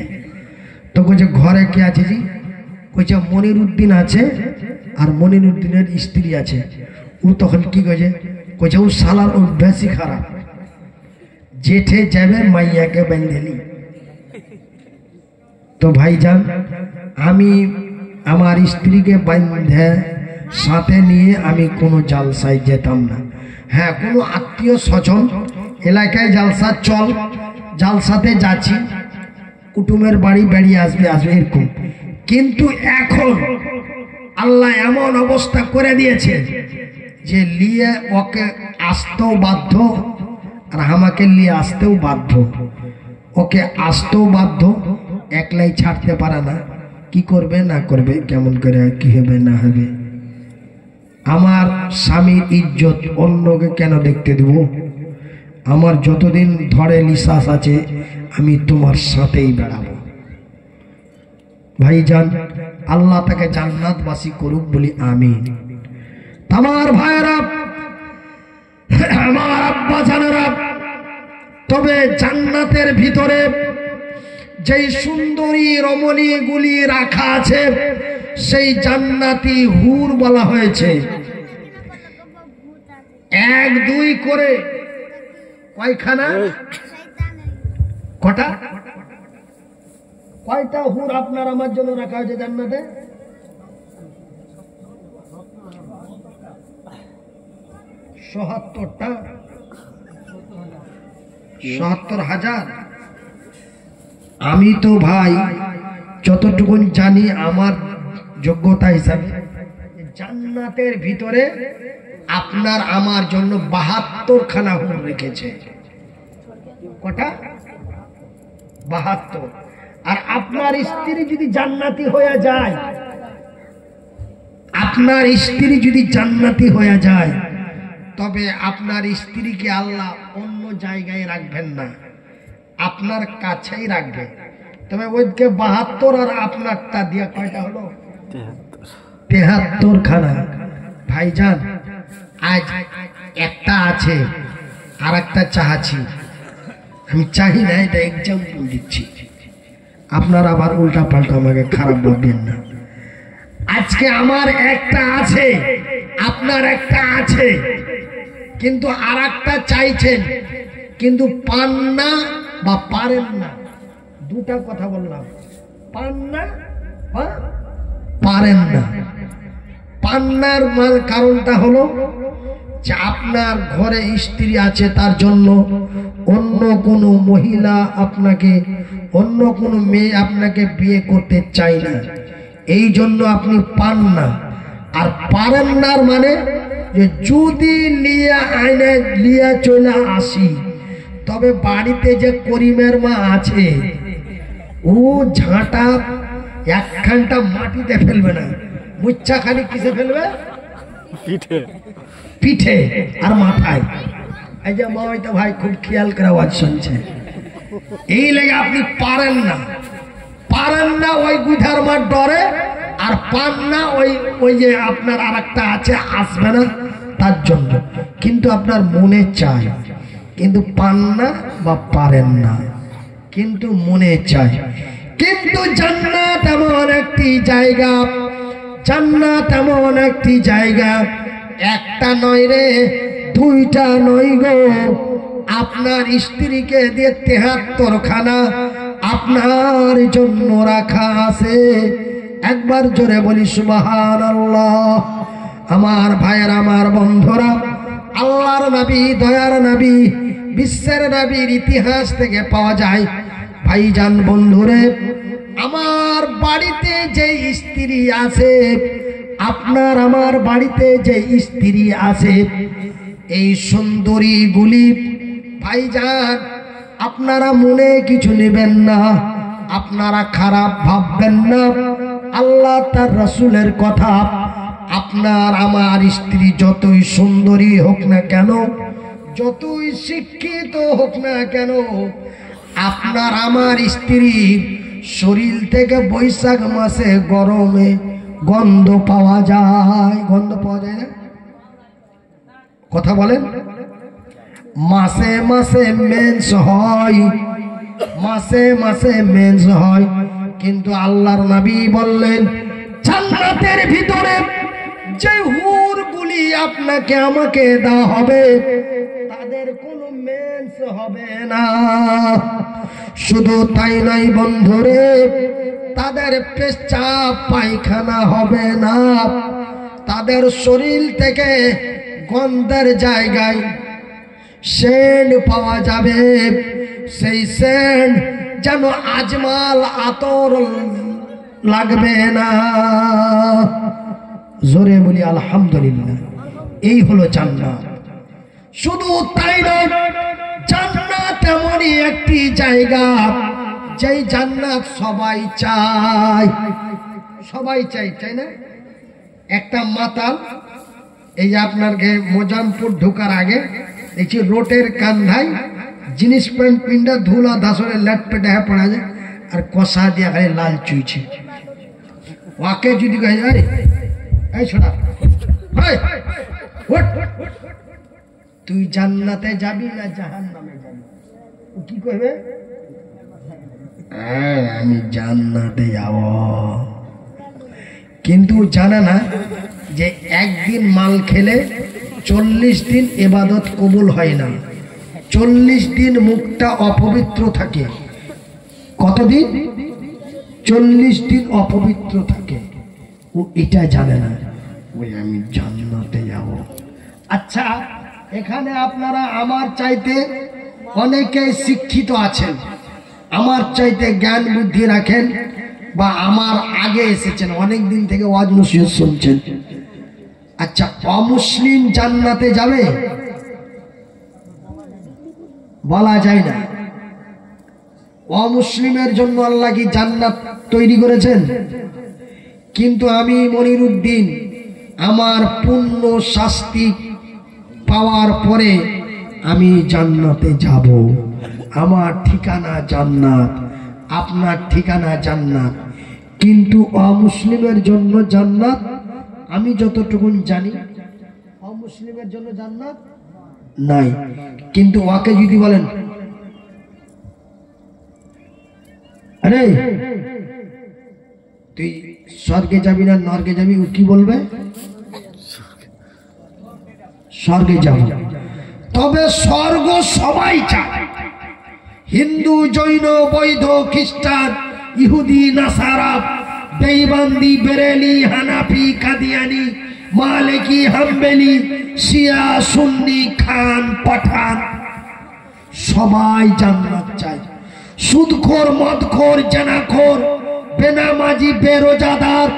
তো কইছে ঘরে কে আছে জি, কইছে মনির উদ্দিন আছে আর মনির উদ্দিনের স্ত্রী আছে। ও তখন কি কইছে, কইছে ও শালার ও বেশি খারাপ, জেঠে যাবে মাইয়াকে বেঁধেলি। তো ভাইজান, আমি আমার স্ত্রীকে বাঁধে সাথে নিয়ে আমি কোনো জালসায় যেতাম না। হ্যাঁ, কোনো আত্মীয় স্বজন এলাকায় জালসা চল, জালসাতে যাচ্ছি, কুটুমের বাড়ি বেরিয়ে আসবে এরকম। কিন্তু এখন আল্লাহ এমন অবস্থা করে দিয়েছে যে নিয়ে ওকে আসতেও বাধ্য আর আমাকে নিয়ে আসতেও বাধ্য। ওকে আসতেও বাধ্য, একলাই ছাড়তে পারে না। কি করবে না করবে, কেমন করে কি হবে না হবে। আমার স্বামীর ইজ্জত অন্যকে কেন দেখতে দেব? আমার যতদিন ধরে নিঃশ্বাস আছে আমি তোমার সাথেই বেড়াবো। ভাইজান, আল্লাহ তাকে জান্নাতবাসী করুক বলি আমিন। আমার ভাইরা, আমার আব্বা জানেরা, তবে জান্নাতের ভিতরে যেই সুন্দরী রমণী গুলি রাখা আছে সেই জান্নাতি হুর বলা হয়েছে। 1 2 করে কয়খানা, কটা, কয়টা হুর আপনার আমার জন্য রাখা হয়েছে জান্নাতে? ৭৭টা, ৭০,০০০। আমি তো ভাই যতটুকু জানি আমার যোগ্যতা হিসাবে জান্নাতের ভিতরে আপনার আমার জন্য ৭২ খানা হুর রেখেছে। কটা? ৭২। আর আপনার স্ত্রী যদি জান্নাতি হয়ে যায়, আপনার স্ত্রী যদি জান্নাতি হয়ে যায়, তবে আপনার স্ত্রীকে আল্লাহ অন্য জায়গায় রাখবেন না, আপনার কাছেই রাখবে। তবে ওইদিকে ৭২ আর আপনারটা দিয়া কয়টা হলো? ৭৩ খানা। ভাইজান, আজ একটা আছে আর একটা চাচ্ছি। আমি চাই না, এটা এক্সাম্পল দিচ্ছি, আপনার আবার উল্টা পাল্টা আমাকে খারাপ ভাববেন না। আজকে আমার একটা আছে, আপনার একটা আছে, কিন্তু আর একটা চাইছেন, কিন্তু পান না বা পারেন না। দুটা কথা বললাম, পান না বা পারেন না। পান্নার কারণটা হলো যে আপনার ঘরে স্ত্রী আছে, তার জন্য অন্য কোনো মহিলা আপনাকে, অন্য কোনো মেয়ে আপনাকে বিয়ে করতে চায় না, এই জন্য আপনি পান না। আর পারেন না মানে যে যদি লিয়া আইনে লিয়া চলে আসি, তবে বাড়িতে যে করিমের মা আছে ও ঝাঁটা 1 ঘন্টা মাটিতে ফেলবে না, মুচ্ছা খালি কিসে ফেলবে? পিঠে পিঠে আর মাথায়। এই যে মা ভাই খুব খেয়াল করে আওয়াজ শুনছে, এই লেগে আপনি পারেন না ওই গুধার মার ডরে, আর পান না ওই যে আপনার আর একটা আছে আসবে না তার জন্য, কিন্তু আপনার মনে চায়, কিন্তু পান না বা পারেন না, কিন্তু মনে চায়। কিন্তু জান্নাত এমন একটি জায়গা, জান্নাত এমন একটি জায়গা, একটা নয় রে, দুইটা নয় গো, আপনার স্ত্রীকে দিয়ে 73 খানা আপনার জন্য রাখা আছে। একবার জোরে বলি সুবহানাল্লাহ। আমার ভাইয়ের, আমার বন্ধুরা, আল্লাহর নবী, দয়ার নবী, বিশ্বের নবীর ইতিহাস থেকে পাওয়া যায়। ভাইজান বন্ধুরে, আমার বাড়িতে যে স্ত্রী আছে, আপনার আমার বাড়িতে যে স্ত্রী আছে, এই সুন্দরী গুলি ভাইজান আপনারা মনে কিছু নেবেন না, আপনারা খারাপ ভাববেন না। আল্লাহ তার রাসূলের কথা, আপনার আমার স্ত্রী যতই সুন্দরী হোক না কেন, যতই শিক্ষিত হোক না কেন, আপনার আমার স্ত্রীর শরীর থেকে বৈশাখ মাসে গরমে গন্ধ পাওয়া যায়। গন্ধ পাওয়া যায় না? কথা বলেন। মাসে মাসে মেন্স হয়, মাসে মাসে মেন্স হয়, কিন্তু আল্লাহর নবী বললেন জান্নাতের ভিতরে যে হুরগুলি আপনাকে আমাকে দেওয়া হবে, তাদের কোনো মেন্স হবে না। শুধু তাই নয় বন্ধুরে, তাদের পেশাব পায়খানা হবে না, তাদের শরীর থেকে গন্ধের জায়গায় সেন্ট পাওয়া যাবে। সেই সেন্ট যেন আজমাল আতর লাগবে না। জোরে বলি আলহামদুলিল্লাহ। এই হলো জান্নাত। শুধু তাই নয়, জান্নাত এমনই একটি জায়গা, যেই জান্নাত সবাই চায়। সবাই চাই, চাই না? একটা মাতাল, এই যে আপনার মোজামপুর ঢোকার আগে দেখছি রোটের কান্ধায় জিনিস প্যান্ট পিন্ডা ধুলা ধাসরে লেট পেটে পড়া যায়, আর কষা দিয়ে খালি লাল চুইছে। ওকে যদি আরে এই ছোড়া, তুই জান্নাতে যাবি না জাহান্নামে যাবি, ও কি করবে? আমি জান্নাতে যাব। কিন্তু জানে না যে একদিন মাল খেলে 40 দিন ইবাদত কবুল হয় না, 40 দিন মুখটা অপবিত্র থাকে। কতদিন? 40 দিন অপবিত্র থাকে। ও এটা জানে না, ওই আমি জান্নাতে যাব। আচ্ছা, এখানে আপনারা আমার চাইতে অনেকে শিক্ষিত আছেন, আমার চাইতে জ্ঞান বুদ্ধি রাখেন, বা আমার আগে এসেছেন, অনেক দিন থেকে ওয়াজ নসিহত শুনছেন। আচ্ছা, অমুসলিম জান্নাতে যাবে? বলা যায় না। অমুসলিমের জন্য আল্লাহ কি জান্নাত তৈরি করেছেন? কিন্তু আমি মনিরউদ্দিন আমার পূর্ণ শাস্তি পাওয়ার পরে আমি জান্নাতে যাব। আমার ঠিকানা জান্নাত, আপনার ঠিকানা জান্নাত। কিন্তু অমুসলিমের জন্য জান্নাত, আমি যতটুকু জানি অমুসলিমের জন্য জান্নাত নাই। কিন্তু ওকে যদি বলেন আরে তুই স্বর্গে যাবি না নরকে যাবি, ও কি বলবে? স্বর্গে যাব। তবে স্বর্গ সবাই চায়, হিন্দু, জৈন, বৌদ্ধ, খ্রিস্টান, ইহুদি, নাসারা, দেওবন্দি, বেরেলি, হানাফি, কাদিয়ানি, মালিকি, হাম্বলি, শিয়া, সুন্নি, খান, পাঠান, সবাই জান্নাত চায়। সুদখোর, মদখোর, জেনাখোর, বেনামাজি, বেরোজাদার,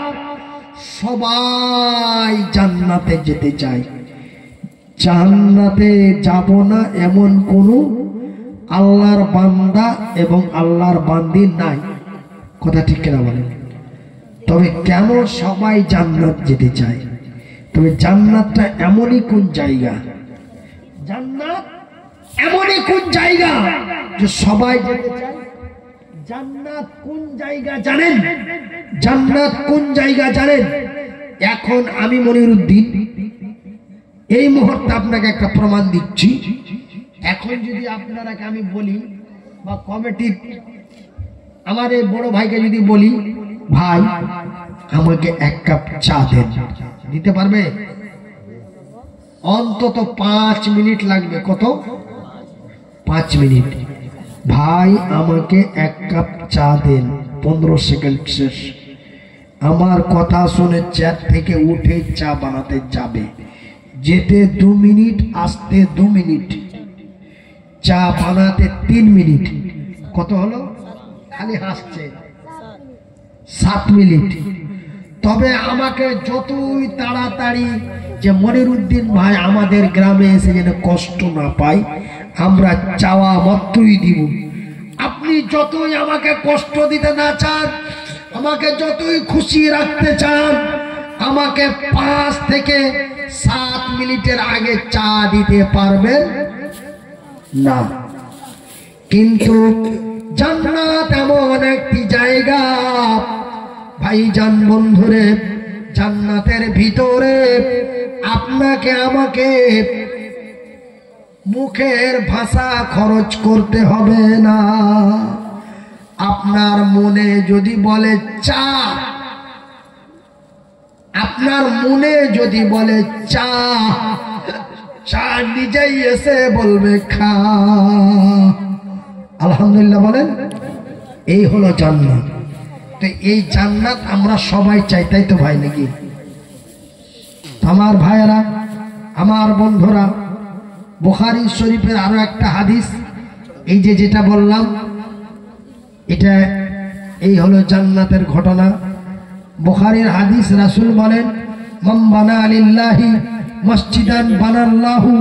সবাই জান্নাতে যেতে চায়। জান্নাতে যাব না এমন কোন আল্লাহর বান্দা এবং আল্লাহর বান্দি নাই। কথা ঠিক কিনা বলেন? তবে কেন সবাই জান্নাত যেতে চায়? তবে জান্নাতটা এমনই কোন জায়গা, জান্নাত এমনই কোন জায়গা যে সবাই যেতে চায়। জান্নাত কোন জায়গা জানেন? জান্নাত কোন জায়গা জানেন? এখন আমি মনিরউদ্দিন এই মুহূর্তে আপনাকে একটা প্রমাণ দিচ্ছি। এখন যদি আপনারাকে আমি বলি বা কমিটি আমার এই বড় ভাইকে যদি বলি, ভাই আমাকে এক কাপ চা দেন, দিতে পারবে? অন্তত 5 মিনিট লাগবে। কত? 5 মিনিট। ভাই আমাকে এক কাপ চা দেন, 15 সেকেন্ড শেষ। আমার কথা শুনে চেয়ার থেকে উঠে চা বানাতে যাবে, যেতে 2 মিনিট, আসতে 2 মিনিট, চা বানাতে 3 মিনিট। কত হলো? খালি হাসছে। 7 মিনিট। তবে আমাকে যতই তাড়াতাড়ি যে মনিরউদ্দিন ভাই আমাদের গ্রামে এসে যেন কষ্ট না পায়, আমরা চাওয়া মাত্রই দিব। আপনি যতই আমাকে কষ্ট দিতে না চান, আমাকে যতই খুশি রাখতে চান, আমাকে 5 থেকে 7 মিনিটের আগে চা দিতে পারবেন না। কিন্তু জান্নাত এমন একটি জায়গা ভাইজান বন্ধুরে, জান্নাতের ভিতরে আপনাকে আমাকে মুখের ভাষা খরচ করতে হবে না। আপনার মনে যদি বলে চা, আপনার মনে যদি বলে চা, চা নিজেই এসে বলবে খা। আলহামদুলিল্লাহ বলেন। এই হলো জান্নাত। তো এই জান্নাত আমরা সবাই চাই, তাই তো ভাই নাকি? আমার ভাইয়েরা, আমার বন্ধুরা, বুখারী শরীফের আরো একটা হাদিস, এই যে যেটা বললাম, এটা এই হলো জান্নাতের ঘটনা। বুখারীর হাদিস, রাসূল বলেন, মান বানা লিল্লাহি মসজিদান বানাল্লাহু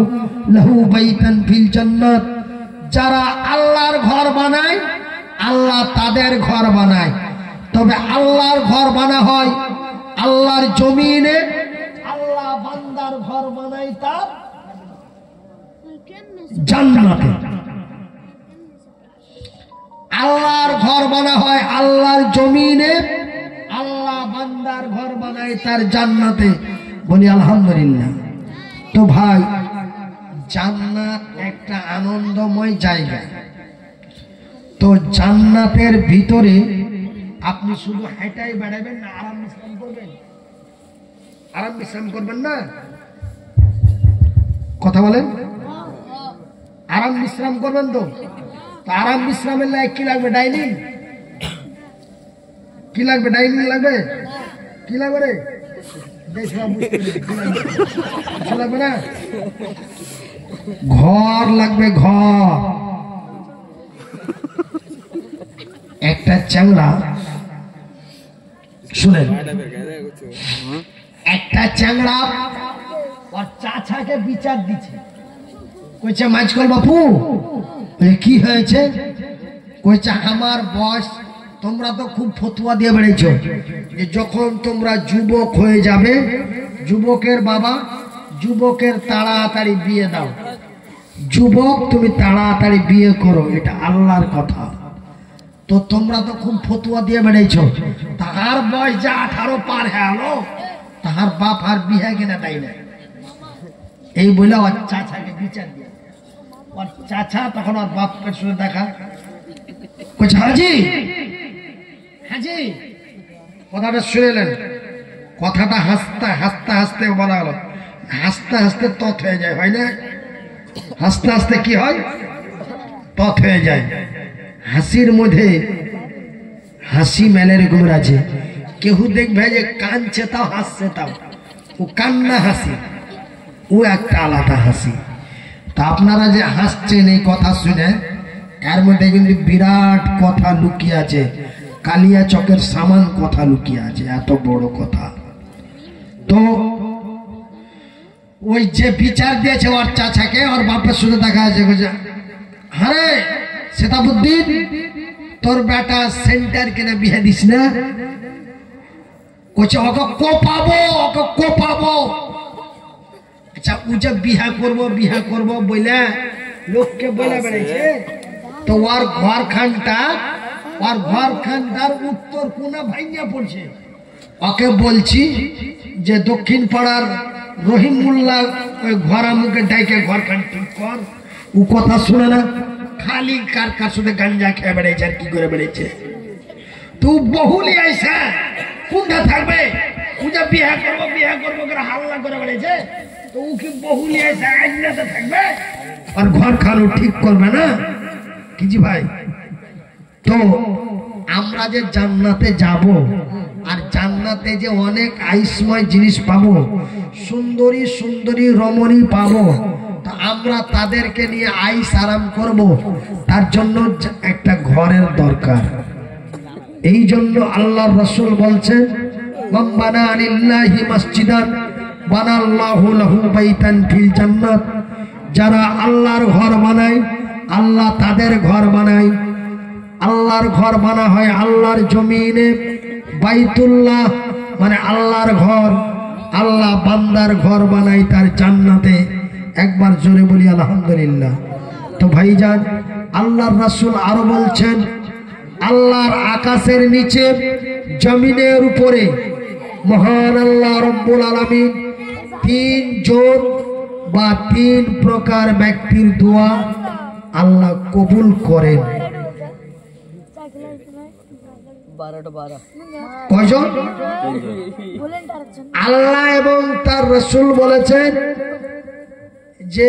লাহু বাইতান ফিল জান্নাত। যারা আল্লাহর ঘর বানায়, আল্লাহ তাদের ঘর বানায়। তবে আল্লাহর ঘর বানা হয় আল্লাহর জমিনে, আল্লাহ বান্দার ঘর বানায় তার জান্নাতে। আল্লাহর ঘর বানা হয় আল্লাহর জমিনে, আল্লাহ বান্দার ঘর বানায় তার জান্নাতে। বলি আলহামদুলিল্লাহ। তো ভাই, জান্নাত একটা আনন্দময় জায়গা। তো জান্নাতের ভিতরে আপনি শুধু হেঁটাই বেড়াবেন না, আরাম বিশ্রাম করবেন? আরাম বিশ্রাম করবেন না? কথা বলেন। আরাম বিশ্রাম করবেন তো? আরাম বিশ্রামের লাগে কি লাগবে? ডাইনিং। কি লাগবে? ডাইনিং লাগবে। কি লাগবে রে? লাগবে না? ঘর লাগবে, ঘর। একটা চ্যাংড়া, শুনেন, একটা চ্যাংড়া ওর চাচাকে বিচার দিচ্ছে। কইছে, মাঝকল বাপু কি হয়েছে? কইছে, আমার বয়স, তোমরা তো খুব ফতুয়া দিয়ে বেড়েছ যে যখন তোমরা যুবক হয়ে যাবে, যুবকের বাবা, যুবকের তাড়াতাড়ি বিয়ে দাও, যুবক তুমি তাড়াতাড়ি বিয়ে করো, এটা আল্লাহর কথা। তো তোমরা তো খুব ফতুয়া দিয়ে বেড়েছ। তাহার বয়স যে 18 পার হলো, তাহার বাপ আর বিয়ে কিনা দেয় না। এই বলে ওর চাচাকে বিচার দিয়ে, ওর চাচা তখন ওর বাপের সাথে দেখা কইছে, হাজি হাজি, কথাটা শুনেলেন? কথাটা হাসতে হাসতে হাসতে বলা হলো। হাসতে হাসতে তথ হয়ে যায়, হয় না? হাসতে হাসতে কি হয়? তথ হয়ে যায়। হাসির মধ্যে হাসি মেলে রকমের আছে। কেউ দেখবে যে কাঁদছে তাও হাসছে, তাও ও কান্না হাসি, ও একটা আলাদা হাসি। তা আপনারা যে হাসছেন এই কথা শুনে, এর মধ্যে কিন্তু বিরাট কথা লুকিয়ে আছে, কালিয়া চকের সামান কথা লুকিয়ে আছে, এত বড় কথা। তো ওই যে বিচার দিয়েছে ওর চাচাকে, ওর বাপের সাথে দেখা আছে, আরে সেতাবুদ্দিন, তোর বেটা সেন্টার কেনে বিয়ে দিস না? কইছে ওকে কোপাবো। আচ্ছা ও যে বিহা করব বইলা লোককে বইলা বেড়াইছে, তো ওর ঘরখানটার উত্তর কোণা ভাইয়া পড়ছে। ওকে বলছি যে দক্ষিণ পাড়ার রহিম মোল্লা ওই ঘরা মুখে ডাইকে ঘরখান ঠিক কর। ও কথা শুনে না, খালি কার সাথে গাঞ্জা খেয়ে বেড়াইছে আর কি করে বেড়াইছে। তুই বহুলি আইসা কোনটা থাকবে? ও যে বিহা করবো করে হাল্লা করে বেড়াইছে, তো ও কি বহুলি আইসা আইনাতে থাকবে আর ঘর খানো ঠিক করবে না কি জি ভাই? তো আমরা যে জান্নাতে যাব আর জান্নাতে যে অনেক আইসময় জিনিস পাবো, সুন্দরী রমণী পাবো, তো আমরা তাদেরকে নিয়ে আইস আরাম করব, তার জন্য একটা ঘরের দরকার। এই জন্য আল্লাহর রাসূল বলছেন, মান বানা লিল্লাহি মসজিদান বানাল্লাহু লাহু বাইতান ফিল জান্নাত। যারা আল্লাহর ঘর বানায়, আল্লাহ তাদের ঘর বানায়। আল্লাহর ঘর বানা হয় আল্লাহর জমিনে, বাইতুল্লাহ মানে আল্লাহর ঘর, আল্লাহ বান্দার ঘর বানায় তার জান্নাতে। একবার জোরে বলি আলহামদুলিল্লাহ। তো ভাইজান, আল্লাহর রাসূল আরো বলছেন, আল্লাহর আকাশের নিচে জমিনের উপরে মহান আল্লাহ রব্বুল আলামিন 3 জন বা 3 প্রকার ব্যক্তির দোয়া আল্লাহ কবুল করেন। কয়জন? আল্লাহ এবং তার রাসূল বলেছেন যে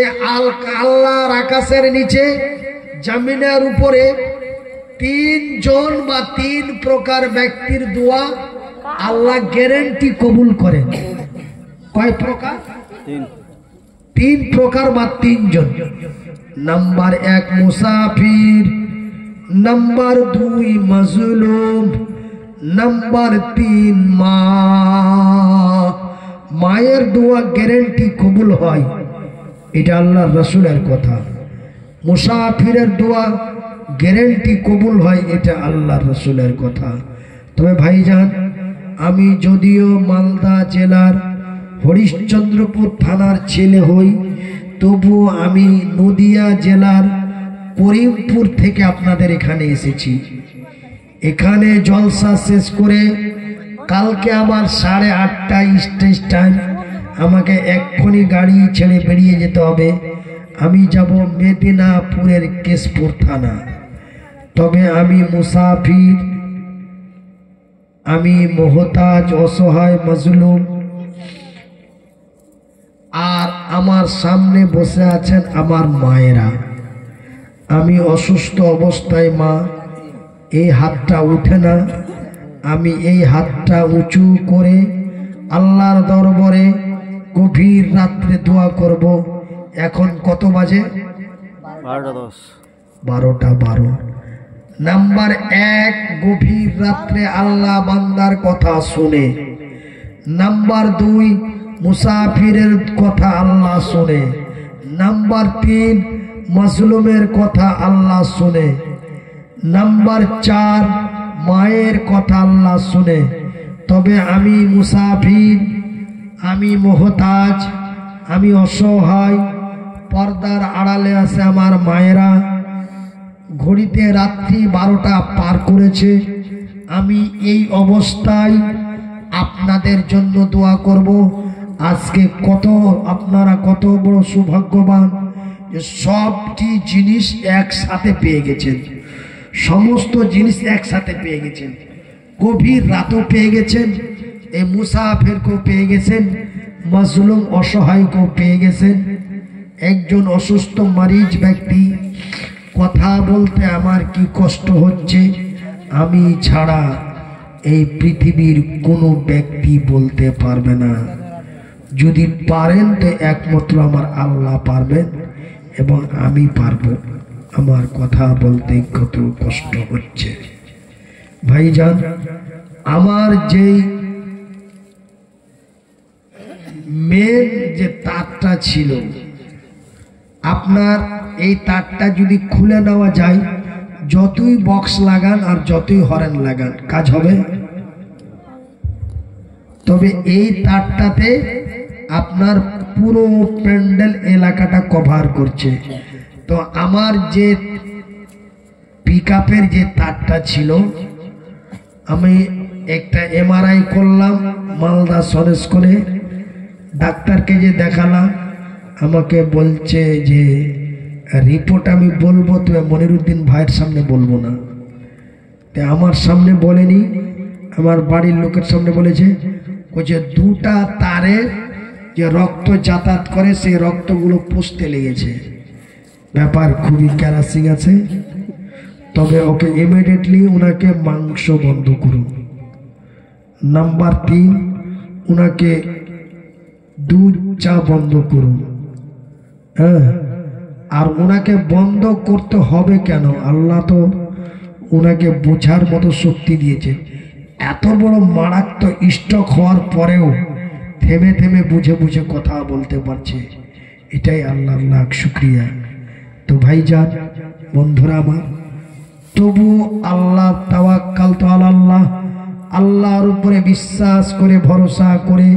আল্লাহর আকাশের নিচে জমিনের উপরে 3 জন বা 3 প্রকার ব্যক্তির দোয়া আল্লাহ গ্যারান্টি কবুল করেন। কয় প্রকার? 3 প্রকার বা 3 জন। নাম্বার 1 মুসাফির, নাম্বার 2 মাজলুম, নাম্বার 3 মা। মায়ের দোয়া গ্যারান্টি কবুল হয়, এটা আল্লাহর রাসূলের কথা। মুসাফিরের দোয়া গ্যারান্টি কবুল হয়, এটা আল্লাহর রাসূলের কথা। তবে ভাইজান, আমি যদিও মালদা জেলার হরিশ্চন্দ্রপুর থানার ছেলে হই, তবুও আমি নদিয়া জেলার করিমপুর থেকে আপনাদের এখানে এসেছি। এখানে জলসা শেষ করে কালকে আমার 8:30 স্টেজ টাইম, আমাকে এক্ষুনি গাড়ি ছেড়ে বেরিয়ে যেতে হবে। আমি যাব মেদিনীপুরের কেশপুর থানা। তবে আমি মুসাফির, আমি মোহতাজ, অসহায়, মাজলুম। আর আমার সামনে বসে আছেন আমার মায়েরা। আমি অসুস্থ অবস্থায়, মা এই হাতটা উঠে না, আমি এই হাতটা উঁচু করে আল্লাহর দরবারে গভীর রাত্রে দোয়া করব। এখন কত বাজে? 12টা 12। নাম্বার 1, গভীর রাত্রে আল্লাহ বান্দার কথা শুনে। নাম্বার 2, মুসাফিরের কথা আল্লাহ শুনে। নাম্বার 3, মাজলুমের কথা আল্লাহ শুনে। নাম্বার 4, মায়ের কথা আল্লাহ শুনে। তবে আমি মুসাফির, আমি মোহতাজ, আমি অসহায়, পর্দার আড়ালে আছে আমার মায়েরা। ঘড়িতে রাত্রি 12টা পার করেছে। আমি এই অবস্থায় আপনাদের জন্য দোয়া করব। আজকে আপনারা কত বড় সৌভাগ্যবান যে সবটি জিনিস একসাথে পেয়ে গেছেন। সমস্ত জিনিস একসাথে পেয়ে গেছেন। গভীর রাতও পেয়ে গেছেন, এই মুসাফিরকেও পেয়ে গেছেন, মাজলুম অসহায়কেও পেয়ে গেছেন। একজন অসুস্থ মারিজ ব্যক্তি, কথা বলতে আমার কি কষ্ট হচ্ছে, আমি ছাড়া এই পৃথিবীর কোনো ব্যক্তি বলতে পারবে না। যদি পারেন তো একমাত্র আমার আল্লাহ পারবেন এবং আমি পারবো। আমার কথা বলতে কত কষ্ট হচ্ছে ভাইজান। আমার যেই মেন যে তারটা ছিল, আপনার এই তারটা যদি খুলে নেওয়া যায়, যতই বক্স লাগান আর যতই হরেন লাগান কাজ হবে? তবে এই তারটাতে আপনার পুরো প্যান্ডেল এলাকাটা কভার করছে। তো আমার যে পিকআপের যে তারটা ছিল, আমি একটা এমআরআই করলাম মালদা সরেশকোণে, ডাক্তারকে যে দেখালাম, আমাকে বলছে যে রিপোর্ট আমি বলবো, তবে মনিরুদ্দিন ভাইয়ের সামনে বলবো না। তো আমার সামনে বলেনি, আমার বাড়ির লোকের সামনে বলেছে। বলছে দুটা তারে যে রক্ত যাতায়াত করে, সেই রক্তগুলো পুষতে লেগেছে। ব্যাপার খুবই ক্যারাসিং আছে। তবে ওকে ইমিডিয়েটলি ওনাকে মাংস বন্ধ করুন। নাম্বার 3, ওনাকে দুধ চা বন্ধ করুন। হ্যাঁ, আর ওনাকে বন্ধ করতে হবে কেন? আল্লাহ তো ওনাকে বোঝার মতো শক্তি দিয়েছে। এত বড় মারাত্মক স্ট্রোক হওয়ার পরেও থেমে থেমে বুঝে বুঝে কথা বলতে পারছে, এটাই আল্লাহর লাখ শুকরিয়া। তো ভাইজান, বন্ধুরা আমার, তবু আল্লাহ তাওয়াক্কাল তো আল্লাহ, আল্লাহর উপরে বিশ্বাস করে ভরসা করে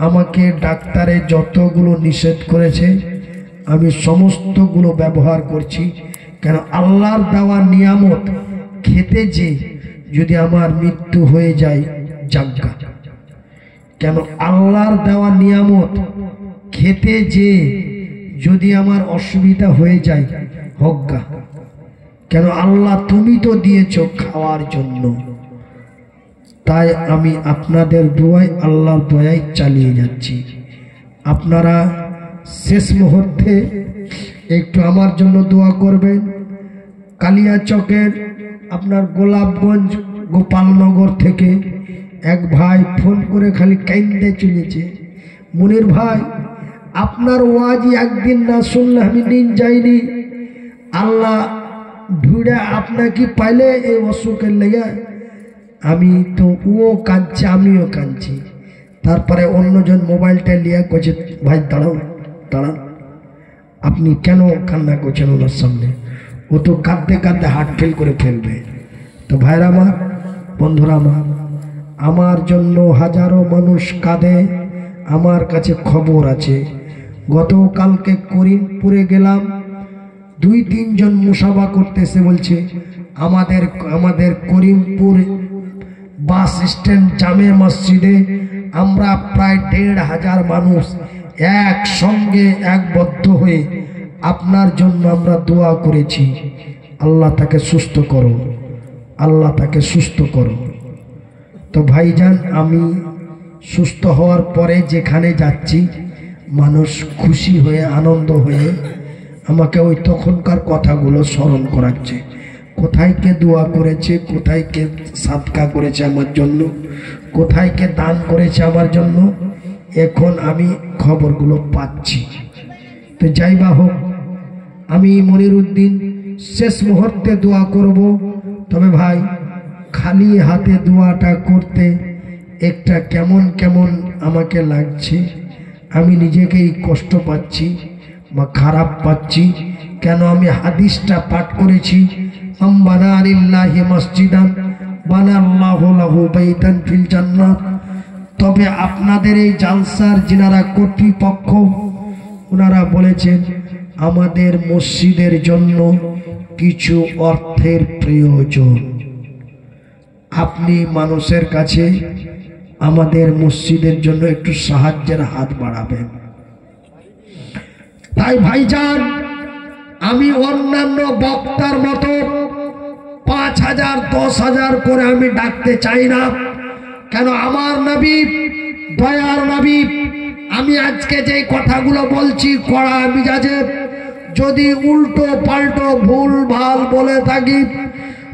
আমাকে ডাক্তারে যতগুলো নিষেধ করেছে আমি সমস্তগুলো ব্যবহার করছি। কেন আল্লাহর দেওয়া নিয়ামত খেতে যে যদি আমার মৃত্যু হয়ে যায় জাগ্গা, কেন আল্লাহর দেওয়া নিয়ামত খেতে যে যদি আমার অসুবিধা হয়ে যায় হজ্ঞা, কেন আল্লাহ তুমি তো দিয়েছ খাওয়ার জন্য। তাই আমি আপনাদের দোয়ায়, আল্লাহর দয়ায় চালিয়ে যাচ্ছি। আপনারা শেষ মুহূর্তে একটু আমার জন্য দোয়া করবেন। কালিয়াচকের আপনার গোলাপগঞ্জ গোপালনগর থেকে এক ভাই ফোন করে খালি কাইন্দে চলেছে, মনির ভাই আপনার ওয়াজি একদিন না শুনলে আমি দিন যাইনি। আল্লাহ ভিড়ে আপনাকে পাইলে এই অসুখের লেগে। আমি তো ও কাঁদছে, আমিও কাঁদছি। তারপরে অন্যজন মোবাইলটা নিয়ে করছে, ভাই দাঁড়াও দাঁড়ান, আপনি কেন কান্না করছেন ওনার সামনে? ও তো কাঁদতে কাঁদতে হার্ট ফেল করে ফেলবে। তো ভাইরা আমার, বন্ধুরা আমার জন্য হাজারো মানুষ কাঁদে। আমার কাছে খবর আছে, গতকালকে করিমপুরে গেলাম, 2-3 জন মুসাফা করতেছে, বলছে আমাদের করিমপুর বাস স্ট্যান্ড জামে মসজিদে আমরা প্রায় 1,500 মানুষ একসঙ্গে একবদ্ধ হয়ে আপনার জন্য আমরা দোয়া করেছি। আল্লাহ তাকে সুস্থ করো, আল্লাহ তাকে সুস্থ করো। তো ভাইজান, আমি সুস্থ হওয়ার পরে যেখানে যাচ্ছি মানুষ খুশি হয়ে আনন্দ হয়ে আমাকে ওই তখনকার কথাগুলো স্মরণ করাচ্ছে। কোথায় কে দোয়া করেছে, কোথায় কে সাদকা করেছে আমার জন্য, কোথায় কে দান করেছে আমার জন্য, এখন আমি খবরগুলো পাচ্ছি। তো যাই বা হোক, আমি মনিরুদ্দিন শেষ মুহূর্তে দোয়া করব। তবে ভাই, খালি হাতে দোয়াটা করতে একটা কেমন কেমন আমাকে লাগছে। আমি নিজেকেই কষ্ট পাচ্ছি বা খারাপ পাচ্ছি। কেন? আমি হাদিসটা পাঠ করেছি, মান বানা লিল্লাহি মসজিদান বানাল্লাহু লাহু বাইতান ফিল জান্নাহ। তবে আপনাদের এই জালসার যিনারা কর্তৃপক্ষ, ওনারা বলেছেন আমাদের মসজিদের জন্য কিছু অর্থের প্রয়োজন। আপনি মানুষের কাছে আমাদের মসজিদের জন্য একটু সাহায্যের হাত বাড়াবেন। তাই ভাইজান, আমি অন্যান্য বক্তার মতো 5,000 10,000 করে আমি ডাকতে চাই না। কেন? আমার নবী, দয়ার নবী, আমি আজকে যে কথাগুলো বলছি কড়া মিজাজে, যদি উল্টো পাল্টো ভুল ভাল বলে থাকি,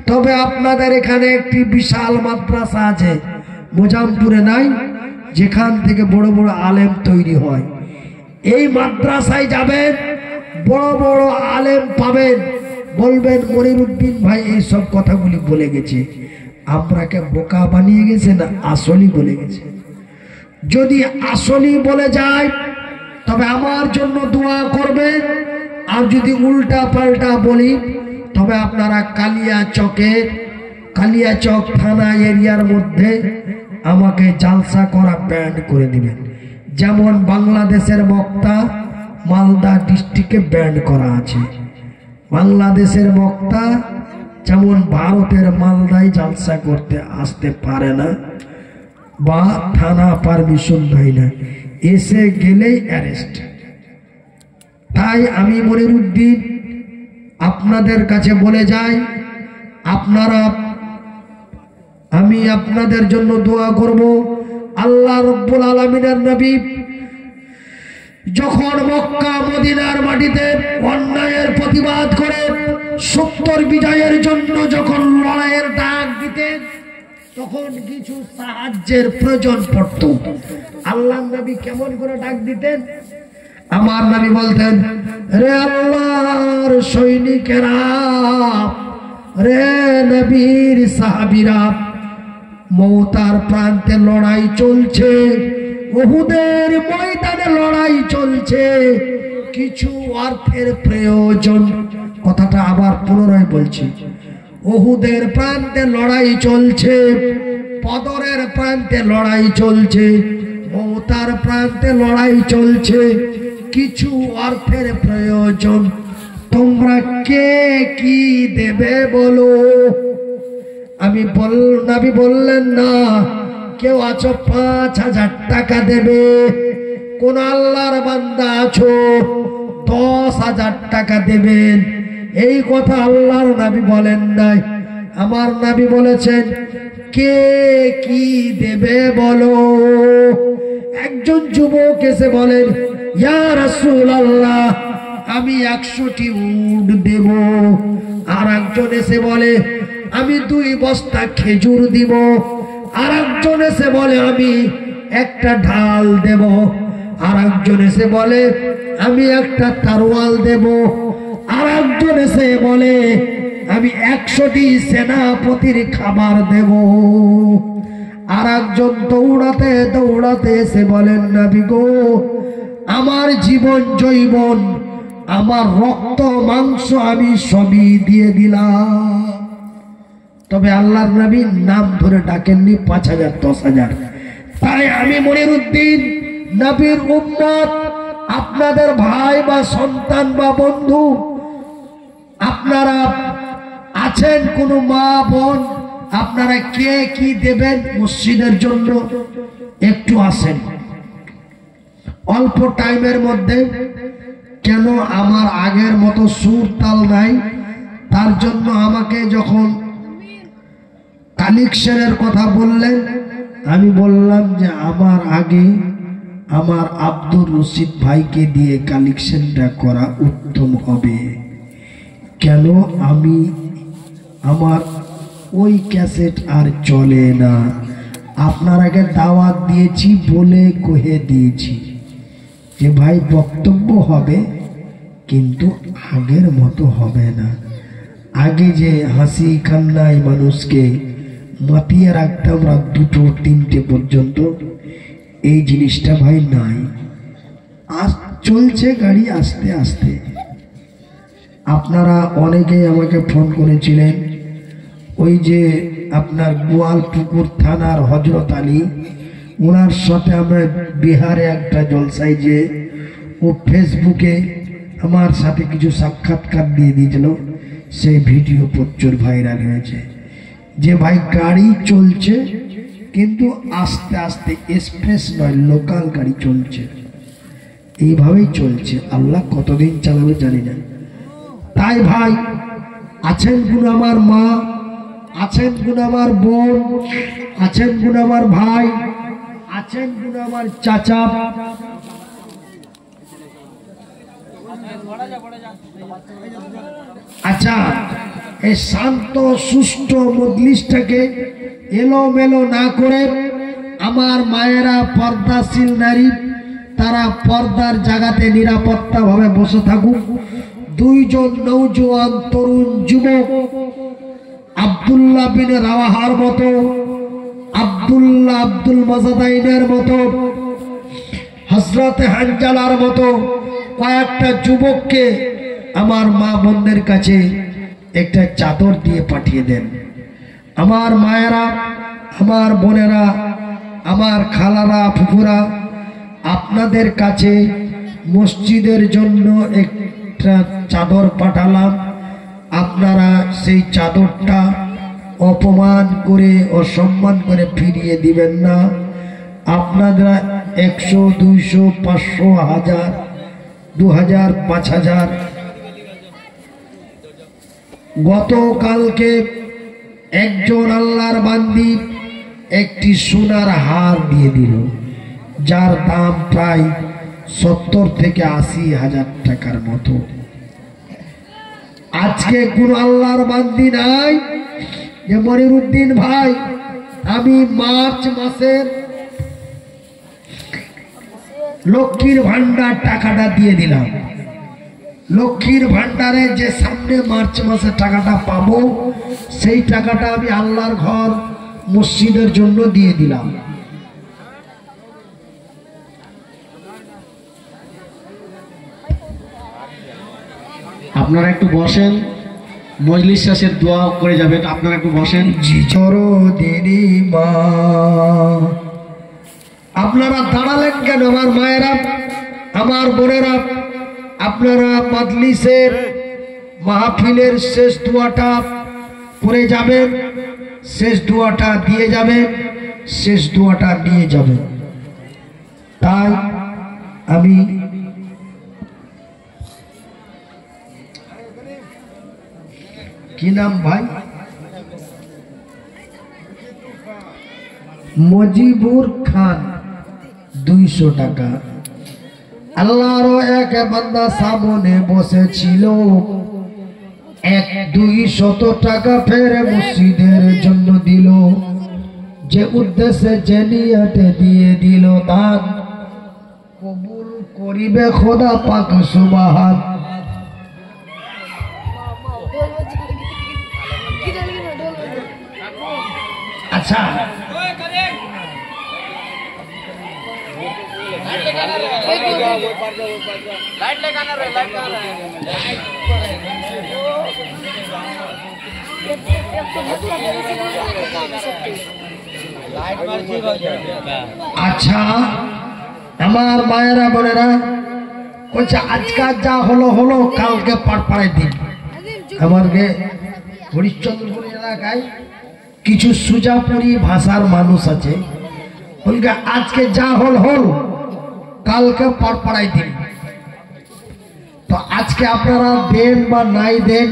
তবে আপনাদের এখানে একটি বিশাল মাদ্রাসা আছে মোজামপুরে, নাই? যেখান থেকে বড় বড় আলেম তৈরি হয়। এই মাদ্রাসায় যাবেন, বড় বড় আলেম পাবেন, বলবেন মনিরুদ্দিন ভাই এই সব কথাগুলি বলে গেছে। আমরাকে বোকা বানিয়ে গেছে না আসলই বলে গেছে? যদি আসলই বলে যায় তবে আমার জন্য দোয়া করবেন। আর যদি উল্টা পাল্টা বলি তবে আপনারা কালিয়াচক থানা এরিয়ার মধ্যে আমাকে জালসা করা ব্যান্ড করে দিবেন। যেমন বাংলাদেশের বক্তা মালদা ডিস্ট্রিক্টে ব্যান্ড করা আছে, বাংলাদেশের বক্তা যেমন ভারতের মালদায় জালসা করতে আসতে পারে না বা থানা পারমিশন দেয় না, এসে গেলেই অ্যারেস্ট। তাই আমি মনিরুদ্দিন আপনাদের কাছে বলে যাই, আপনারা, আমি আপনাদের জন্য দোয়া করব। আল্লাহ রব্বুল আলামিনের নবী যখন মক্কা মদিনার মাটিতে অন্যায়ের প্রতিবাদ করে সত্যর বিজয়ের জন্য যখন লড়াইয়ের ডাক দিতেন, তখন কিছু সাহায্যের প্রয়োজন পড়ত। আল্লাহর নবী কেমন করে ডাক দিতেন? আমার নবী বলতেন, রে আল্লাহর সৈনিকেরা, রে নবীর সাহাবীরা, মওতার প্রান্তে লড়াই চলছে, উহুদের ময়দানে লড়াই চলছে, কিছু অর্থের প্রয়োজন। কথাটা আবার পুনরায় বলছি, উহুদের প্রান্তে লড়াই চলছে, বদরের প্রান্তে লড়াই চলছে, মওতার প্রান্তে লড়াই চলছে, কিছু অর্থের প্রয়োজন। তোমরা কে কি দেবে বলো? নবী বললেন না, কেউ আছো 5,000 টাকা দেবে, কোন আল্লাহর বান্দা আছো 10,000 টাকা দেবেন, এই কথা আল্লাহর নবী বলেন নাই। আমার নবী বলেছেন, কে কি দেবে বলো? একজন যুবক এসে বলেন, ইয়া রাসূলুল্লাহ, আমি 100টি উট দেব। আর একজন এসে বলে, আমি 2 বস্তা খেজুর দিব। আর একজন এসে বলে, আমি একটা ঢাল দেব। আর একজন এসে বলে, আমি একটা তারওয়াল দেব। আর একজন এসে বলে, আমি 100টি সেনাপতির খাবার দেব। আর একজন দৌড়াতে দৌড়াতে এসে বলেন, নবী গো, আমার জীবন জৈবন, আমার রক্ত মাংস আমি সবই দিয়ে দিলাম। তবে আল্লাহর নবীর নাম ধরে ডাকেননি 5,000 10,000। তাই আমি মনিরুদ্দিন নবীর উম্মত, আপনাদের ভাই বা সন্তান বা বন্ধু, আপনারা আছেন কোন মা বোন, আপনারা কে কি দেবেন মসজিদের জন্য একটু আসেন অল্প টাইমের মধ্যে। কেন আমার আগের মতো সুর তাল নাই, তার জন্য আমাকে যখন কালেকশনের কথা বললেন, আমি বললাম যে আমার আগে আমার আব্দুর রশিদ ভাইকে দিয়ে কালেকশনটা করা উত্তম হবে। কেন আমার ওই ক্যাসেট আর চলে না। আপনারাকে দাওয়াত দিয়েছি বলে কহে দিয়েছি যে ভাই বক্তব্য হবে, কিন্তু আগের মতো হবে না। আগে যে হাসি কান্নায় মানুষকে মাতিয়ে রাখতাম রাত 2টো 3টে পর্যন্ত, এই জিনিসটা ভাই নাই। আজ চলছে গাড়ি আস্তে আস্তে। আপনারা অনেকেই আমাকে ফোন করেছিলেন, ওই যে আপনার গোয়ালপুকুর থানার হজরত আলী, ওনার সাথে আমরা বিহারে একটা জলসায় যে ও ফেসবুকে আমার সাথে কিছু সাক্ষাৎকার দিয়ে দিয়েছিল, সেই ভিডিও প্রচুর ভাইরাল হয়েছে। যে ভাই গাড়ি চলছে কিন্তু আস্তে আস্তে, এক্সপ্রেস নয়, লোকাল গাড়ি চলছে, এইভাবেই চলছে। আল্লাহ কতদিন চালাবে জানি না। তাই ভাই আছেন গুণ আমার মা, আছেন গুণ আমার বোন, আছেন গুণ আমার ভাই, আছেন গুণ আমার চাচা। আচ্ছা, এই শান্ত সুষ্ঠ মজলিসটাকে এলোমেলো না করে আমার মায়েরা পর্দাশীল নারী, তারা পর্দার জায়গাতে নিরাপত্তা ভাবে বসে থাকুক। 2 জন নৌজওয়ান তরুণ যুবক, আব্দুল্লাহ বিন রাওয়াহার মতো, আব্দুল মাজাদাইনের মতো, হযরত হানজালার মতো কয়েকটা যুবককে আমার মা বোনদের কাছে একটা চাদর দিয়ে পাঠিয়ে দেন। আমার মায়েরা, আমার বোনেরা আমার খালারা ফুফুরা, আপনাদের কাছে মসজিদের জন্য একটা চাদর পাঠালাম। আপনারা সেই চাদরটা অপমান করে অসম্মান করে ফিরিয়ে দিবেন না। আপনারা 100, 200, 500, 1000, 2000, 5000। গতকালকে একজন আল্লাহর বান্দি একটি সোনার হার দিয়ে দিল, যার দাম প্রায় 70 থেকে 80 হাজার টাকার মতো। আজকে কোন আল্লাহর বান্দি নাই যে মনিরুদ্দিন ভাই আমি মার্চ মাসের লক্ষ্মীর ভান্ডার টাকাটা দিয়ে দিলাম। লক্ষ্মীর ভান্ডারে যে সামনে মার্চ মাসে টাকাটা পাবো, সেই টাকাটা আমি আল্লাহর ঘর মসজিদের জন্য দিয়ে দিলাম। আপনারা একটু বসেন, মজলিস শেষের দোয়া করে যাবেন। আপনারা একটু বসেন। আপনারা দাঁড়ালেন কেন আমার মায়েরা, আমার বোনেরা? আপনারা মজলিসের মাহফিলের শেষ দোয়াটা করে যাবেন, শেষ দোয়াটা দিয়ে যাবেন, শেষ দোয়াটা নিয়ে যাবেন। তাই আমি কি নাম ভাই? মজিবুর খান, 200 টাকা। আল্লাহর এক বান্দা সামনে বসেছিল, 100-200 টাকা ফের মসজিদের জন্য দিল। যে উদ্দেশ্যে যে নিয়তে দিয়ে দিল, দান কবুল করিবে খোদা পাক সুবহান। আচ্ছা, আচ্ছা আমার মায়েরা বোনেরা বলছে আজকাল যা হলো হলো, কালকে পাড়পাড়ায় দিন। আমার হরিশ্চন্দ্রপুর এলাকায় কিছু সুজাপুরি ভাষার মানুষ আছে, বলকে আজকে যা হল হল, কালকে পাড়পাড়ায় দিন। তো আজকে আপনারা দেন বা নাই দেন,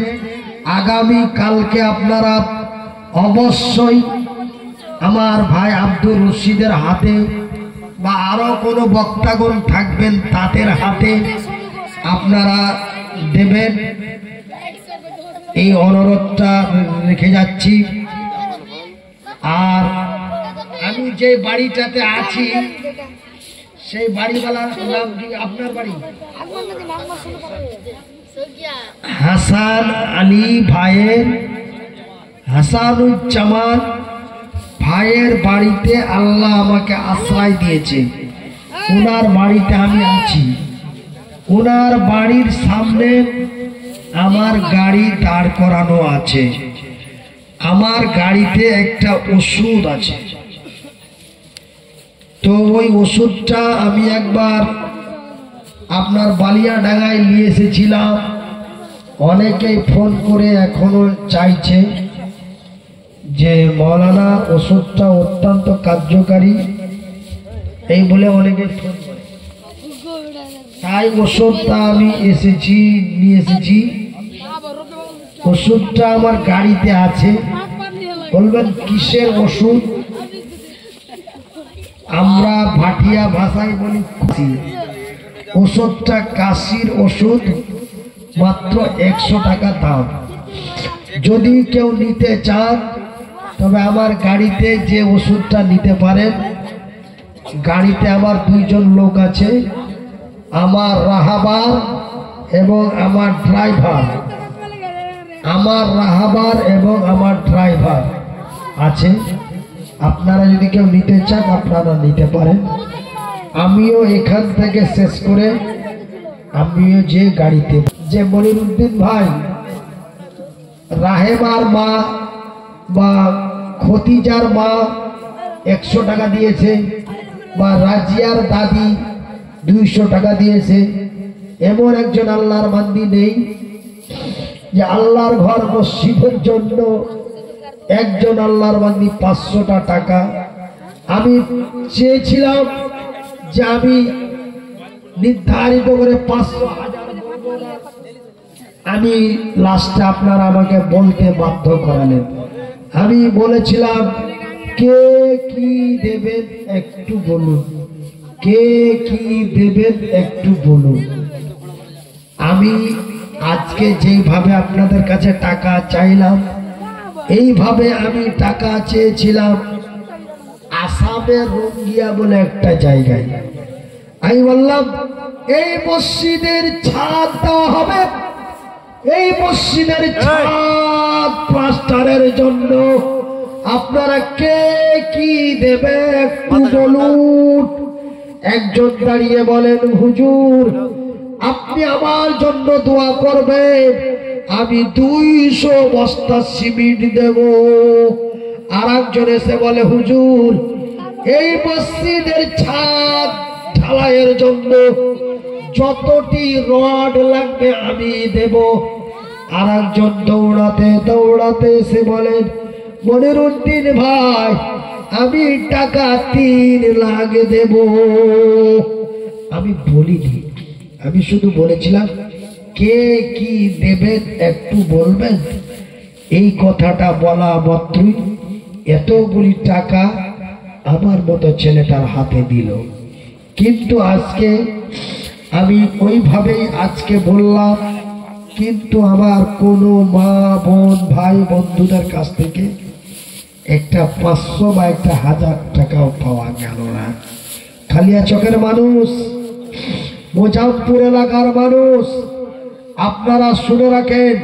আগামী কালকে আপনারা অবশ্যই আমার ভাই আব্দুর রশিদের হাতে বা আরো কোনো বক্তাগণ থাকবেন তাদের হাতে আপনারা দেবেন। এই অনুরোধটা রেখে যাচ্ছি। আর আমি যে বাড়িটাতে আছি সেই বাড়িওয়ালার নাম কি? আপনার বাড়ি? হাসান আলী ভাইয়ের, হাসানুজ্জামান ভাইয়ের বাড়িতে আল্লাহ আমাকে আশ্রয় দিয়েছে। ওনার বাড়িতে আমি আছি। ওনার বাড়ির সামনে আমার গাড়ি দাঁড় করানো আছে। আমার গাড়িতে একটা ওষুধ আছে। তো ওই ওষুধটা আমি একবার আপনার বালিয়াডাঙ্গায় নিয়ে এসেছিলাম। অনেকেই ফোন করে এখনো চাইছে যে মৌলানা ওষুধটা অত্যন্ত কার্যকারী, এই বলে অনেকে ফোন করে। তাই ওষুধটা আমি নিয়ে এসেছি। ওষুধটা আমার গাড়িতে আছে। বলবেন কিসের ওষুধ? আমরা ভাটিয়া ভাষায় বলি কাশি। ওষুধটা কাশির ওষুধ, মাত্র 100 টাকা দাম। যদি কেউ নিতে চান তবে আমার গাড়িতে যে ওষুধটা নিতে পারেন। গাড়িতে আমার 2 জন লোক আছে, আমার রাহাবার এবং আমার ড্রাইভার। আমার রাহাবার এবং আমার ড্রাইভার আছে। আপনারা যদি কেউ নিতে চান আপনারা নিতে পারেন। আমিও এখান থেকে শেষ করে আমিও যে গাড়িতে, যে মনিরুদ্দিন ভাই রাহেমার মা বা খতিজার মা 100 টাকা দিয়েছে, বা রাজিয়ার দাদি 200 টাকা দিয়েছে। এমন একজন আল্লাহর বান্দি নেই যে আল্লাহর ঘর মসজিদের জন্য একজন আল্লাহর বান্দি 500টা টাকা। আমি চেয়েছিলাম যে আমি নির্ধারিত করে 500,000 বলবো না। আমি লাস্টে আপনারা আমাকে বলতে বাধ্য করালেন। আমি বলেছিলাম কে কি দেবেন একটু বলুন, কে কি দেবেন একটু বলুন। আমি আজকে যেভাবে আপনাদের কাছে টাকা চাইলাম, এইভাবে আমি টাকা চেয়েছিলাম আসামের রঙ্গিয়া বলে একটা জায়গায়। আমি বললাম এই মসজিদের ছাদ দেওয়া হবে, এই মসজিদের ছাদ প্লাস্টারের জন্য আপনারা কে কি দেবে একটু বলুন। একজন দাঁড়িয়ে বলেন হুজুর আপনি আমার জন্য দোয়া করবেন, আমি 200 বস্তা সিমেন্ট দেব। আর একজন এসে বলে হুজুর এই মসজিদের ছাদ ঢালাইয়ের জন্য যতটি রড লাগবে আমি দেব। আর একজন দৌড়াতে দৌড়াতে এসে বলেন মনিরুদ্দিন ভাই আমি টাকা 3 লাখ দেব। আমি বলিনি, আমি শুধু বলেছিলাম কে কি দেবেন একটু বলবেন। এই কথাটা বলা মাত্রই এতগুলি টাকা আমার মতো ছেলেটার হাতে দিল। কিন্তু আজকে আমি ওইভাবেই আজকে বললাম, কিন্তু আমার কোনো মা বোন ভাই বন্ধুদের কাছ থেকে একটা 500 বা একটা 1000 টাকাও পাওয়া গেল না। কালিয়াচকের মানুষ, মোজাম্পুর এলাকার মানুষ, আপনারা শুনে রাখেন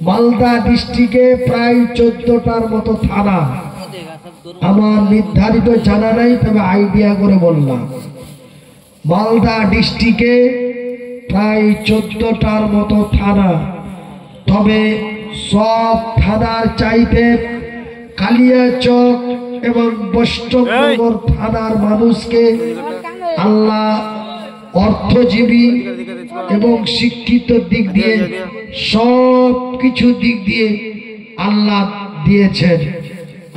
মালদা ডিস্ট্রিক্টে প্রায় 14টার মতো থানা। আমার নির্ধারিত জানা নাই, তবে আইডিয়া করে বললাম মালদা ডিস্ট্রিক্টে প্রায় 14টার মতো থানা। তবে সব থানার চাইতে কালিয়াচক এবং বৈষ্ণবনগর থানার মানুষকে আল্লাহ অর্থজীবী এবং শিক্ষিত দিক দিয়ে সব কিছু দিক দিয়ে আল্লাহ দিয়েছেন।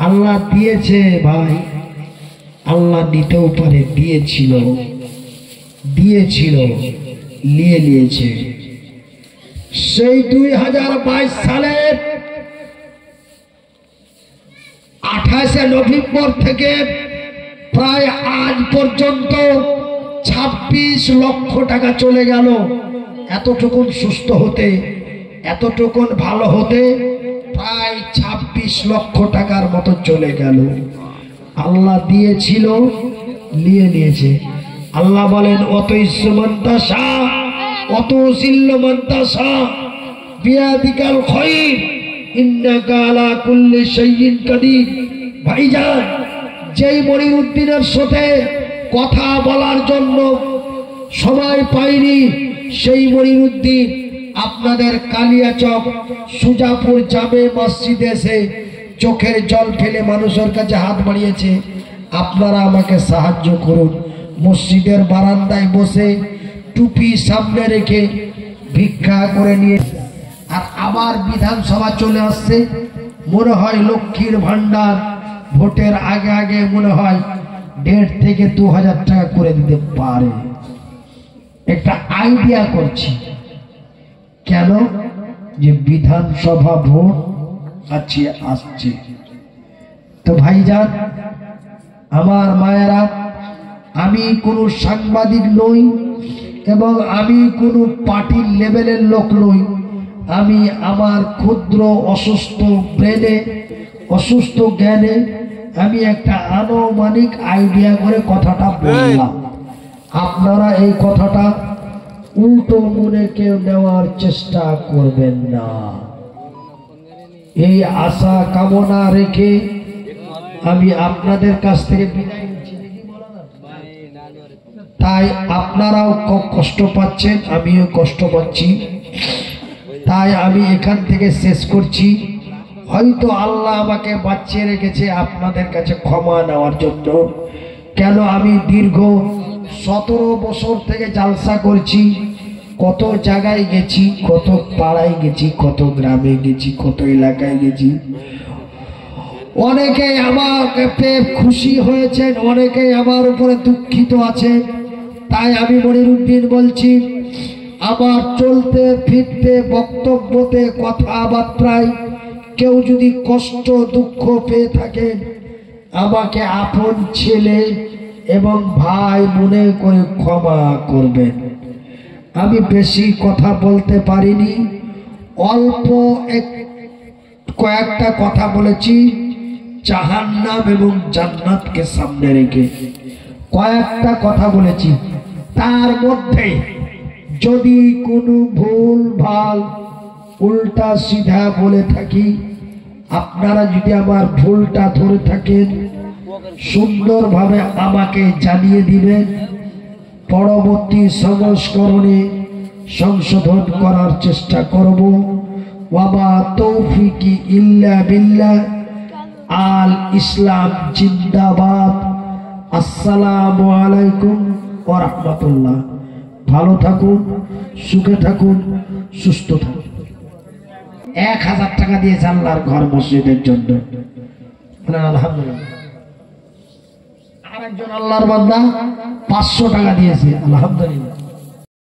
আল্লাহ দিয়েছে ভাই, আল্লাহ নিতেও পারে, দিয়েছিল নিয়েছে। সেই 2022 সালের 28শে নভেম্বর থেকে প্রায় আজ পর্যন্ত 26 লক্ষ টাকা চলে গেল। এতটুকুন সুস্থ হতে, এতটুকুন ভালো হতে প্রায় 26 লক্ষ টাকার মতো চলে গেল। আল্লাহ দিয়েছিল, নিয়েছে। আল্লাহ বলেন অত ইসমান্তাসা অত সিল্লমান্তাসা বিয়াদিকাল খায়র ইন্নাকা আলা কুল্লি শাইইন কাদির। ভাইজান, যেই মনিরুদ্দিনের সাথে কথা বলার জন্য সময় পাইনি, সেই মনিরুদ্দিন আপনাদের কালিয়াচক সুজাপুর জামে মসজিদে এসে চোখের জল ফেলে মানুষের কাছে হাত বাড়িয়েছে, আপনারা আমাকে সাহায্য করুন। মসজিদের বারান্দায় বসে টুপি সামনে রেখে ভিক্ষা করে নিয়ে, আর আবার বিধানসভা চলে আসছে, মনে হয় লক্ষ্মীর ভান্ডার ভোটের আগে আগে মনে হয় 1.5 থেকে 2000 টাকা করে দিতে পারে। একটা আইডিয়া করছি, কেন যে বিধানসভা ভোট আসছে। তো ভাইজান, আমার মায়েরা, আমি কোনো সাংবাদিক নই এবং আমি কোনো পার্টির লেভেলের লোক নই। আমি আমার ক্ষুদ্র অসুস্থ ব্রেনে, অসুস্থ জ্ঞানে আমি একটা আনুমানিক আইডিয়া করে কথাটা বললাম। আপনারা এই কথাটা উল্টো মনে কেউ নেওয়ার চেষ্টা করবেন না। এই আশা কামনা রেখে আমি আপনাদের কাছ থেকে বিদায় নিচ্ছি। তাই আপনারাও কষ্ট পাচ্ছেন, আমিও কষ্ট পাচ্ছি, তাই আমি এখান থেকে শেষ করছি। হয়তো আল্লাহ আমাকে বাঁচিয়ে রেখেছে আপনাদের কাছে ক্ষমা নেওয়ার জন্য। কেন আমি দীর্ঘ 17 বছর থেকে জালসা করছি, কত জায়গায় গেছি, কত পাড়ায় গেছি, কত গ্রামে গেছি, কত এলাকায় গেছি। অনেকেই আমাকে খুশি হয়েছেন, অনেকেই আমার উপরে দুঃখিত আছেন। তাই আমি মনিরুদ্দিন বলছি, আমার চলতে ফিরতে বক্তব্যতে কথাবার্তায় কেউ যদি কষ্ট দুঃখ পেয়ে থাকেন, আমাকে আপন ছেলে এবং ভাই মনে করে ক্ষমা করবেন। আমি বেশি কথা বলতে পারিনি, অল্প কয়েকটা কথা বলেছি জাহান্নাম এবং জান্নাতকে সামনে রেখে কয়েকটা কথা বলেছি। তার মধ্যে যদি কোনো ভুল ভাল উল্টা সিধা বলে থাকি, আপনারা যদি আমার ভুলটা ধরে থাকেন সুন্দরভাবে আমাকে জানিয়ে দিবেন। পরবর্তী সংস্করণে সংশোধন করার চেষ্টা করব। ওয়ামা তৌফিকি ইল্লা বিল্লাহ। আল ইসলাম জিন্দাবাদ। আসসালামু আলাইকুম ওয়া রাহমাতুল্লাহ। ভালো থাকুন, সুখে থাকুন, সুস্থ থাকুন। 1000 টাকা দিয়েছে আল্লাহর ঘর মসজিদের জন্য। আলহামদুলিল্লাহ। আরেকজন আল্লাহর বান্দা 500 টাকা দিয়েছে। আলহামদুলিল্লাহ।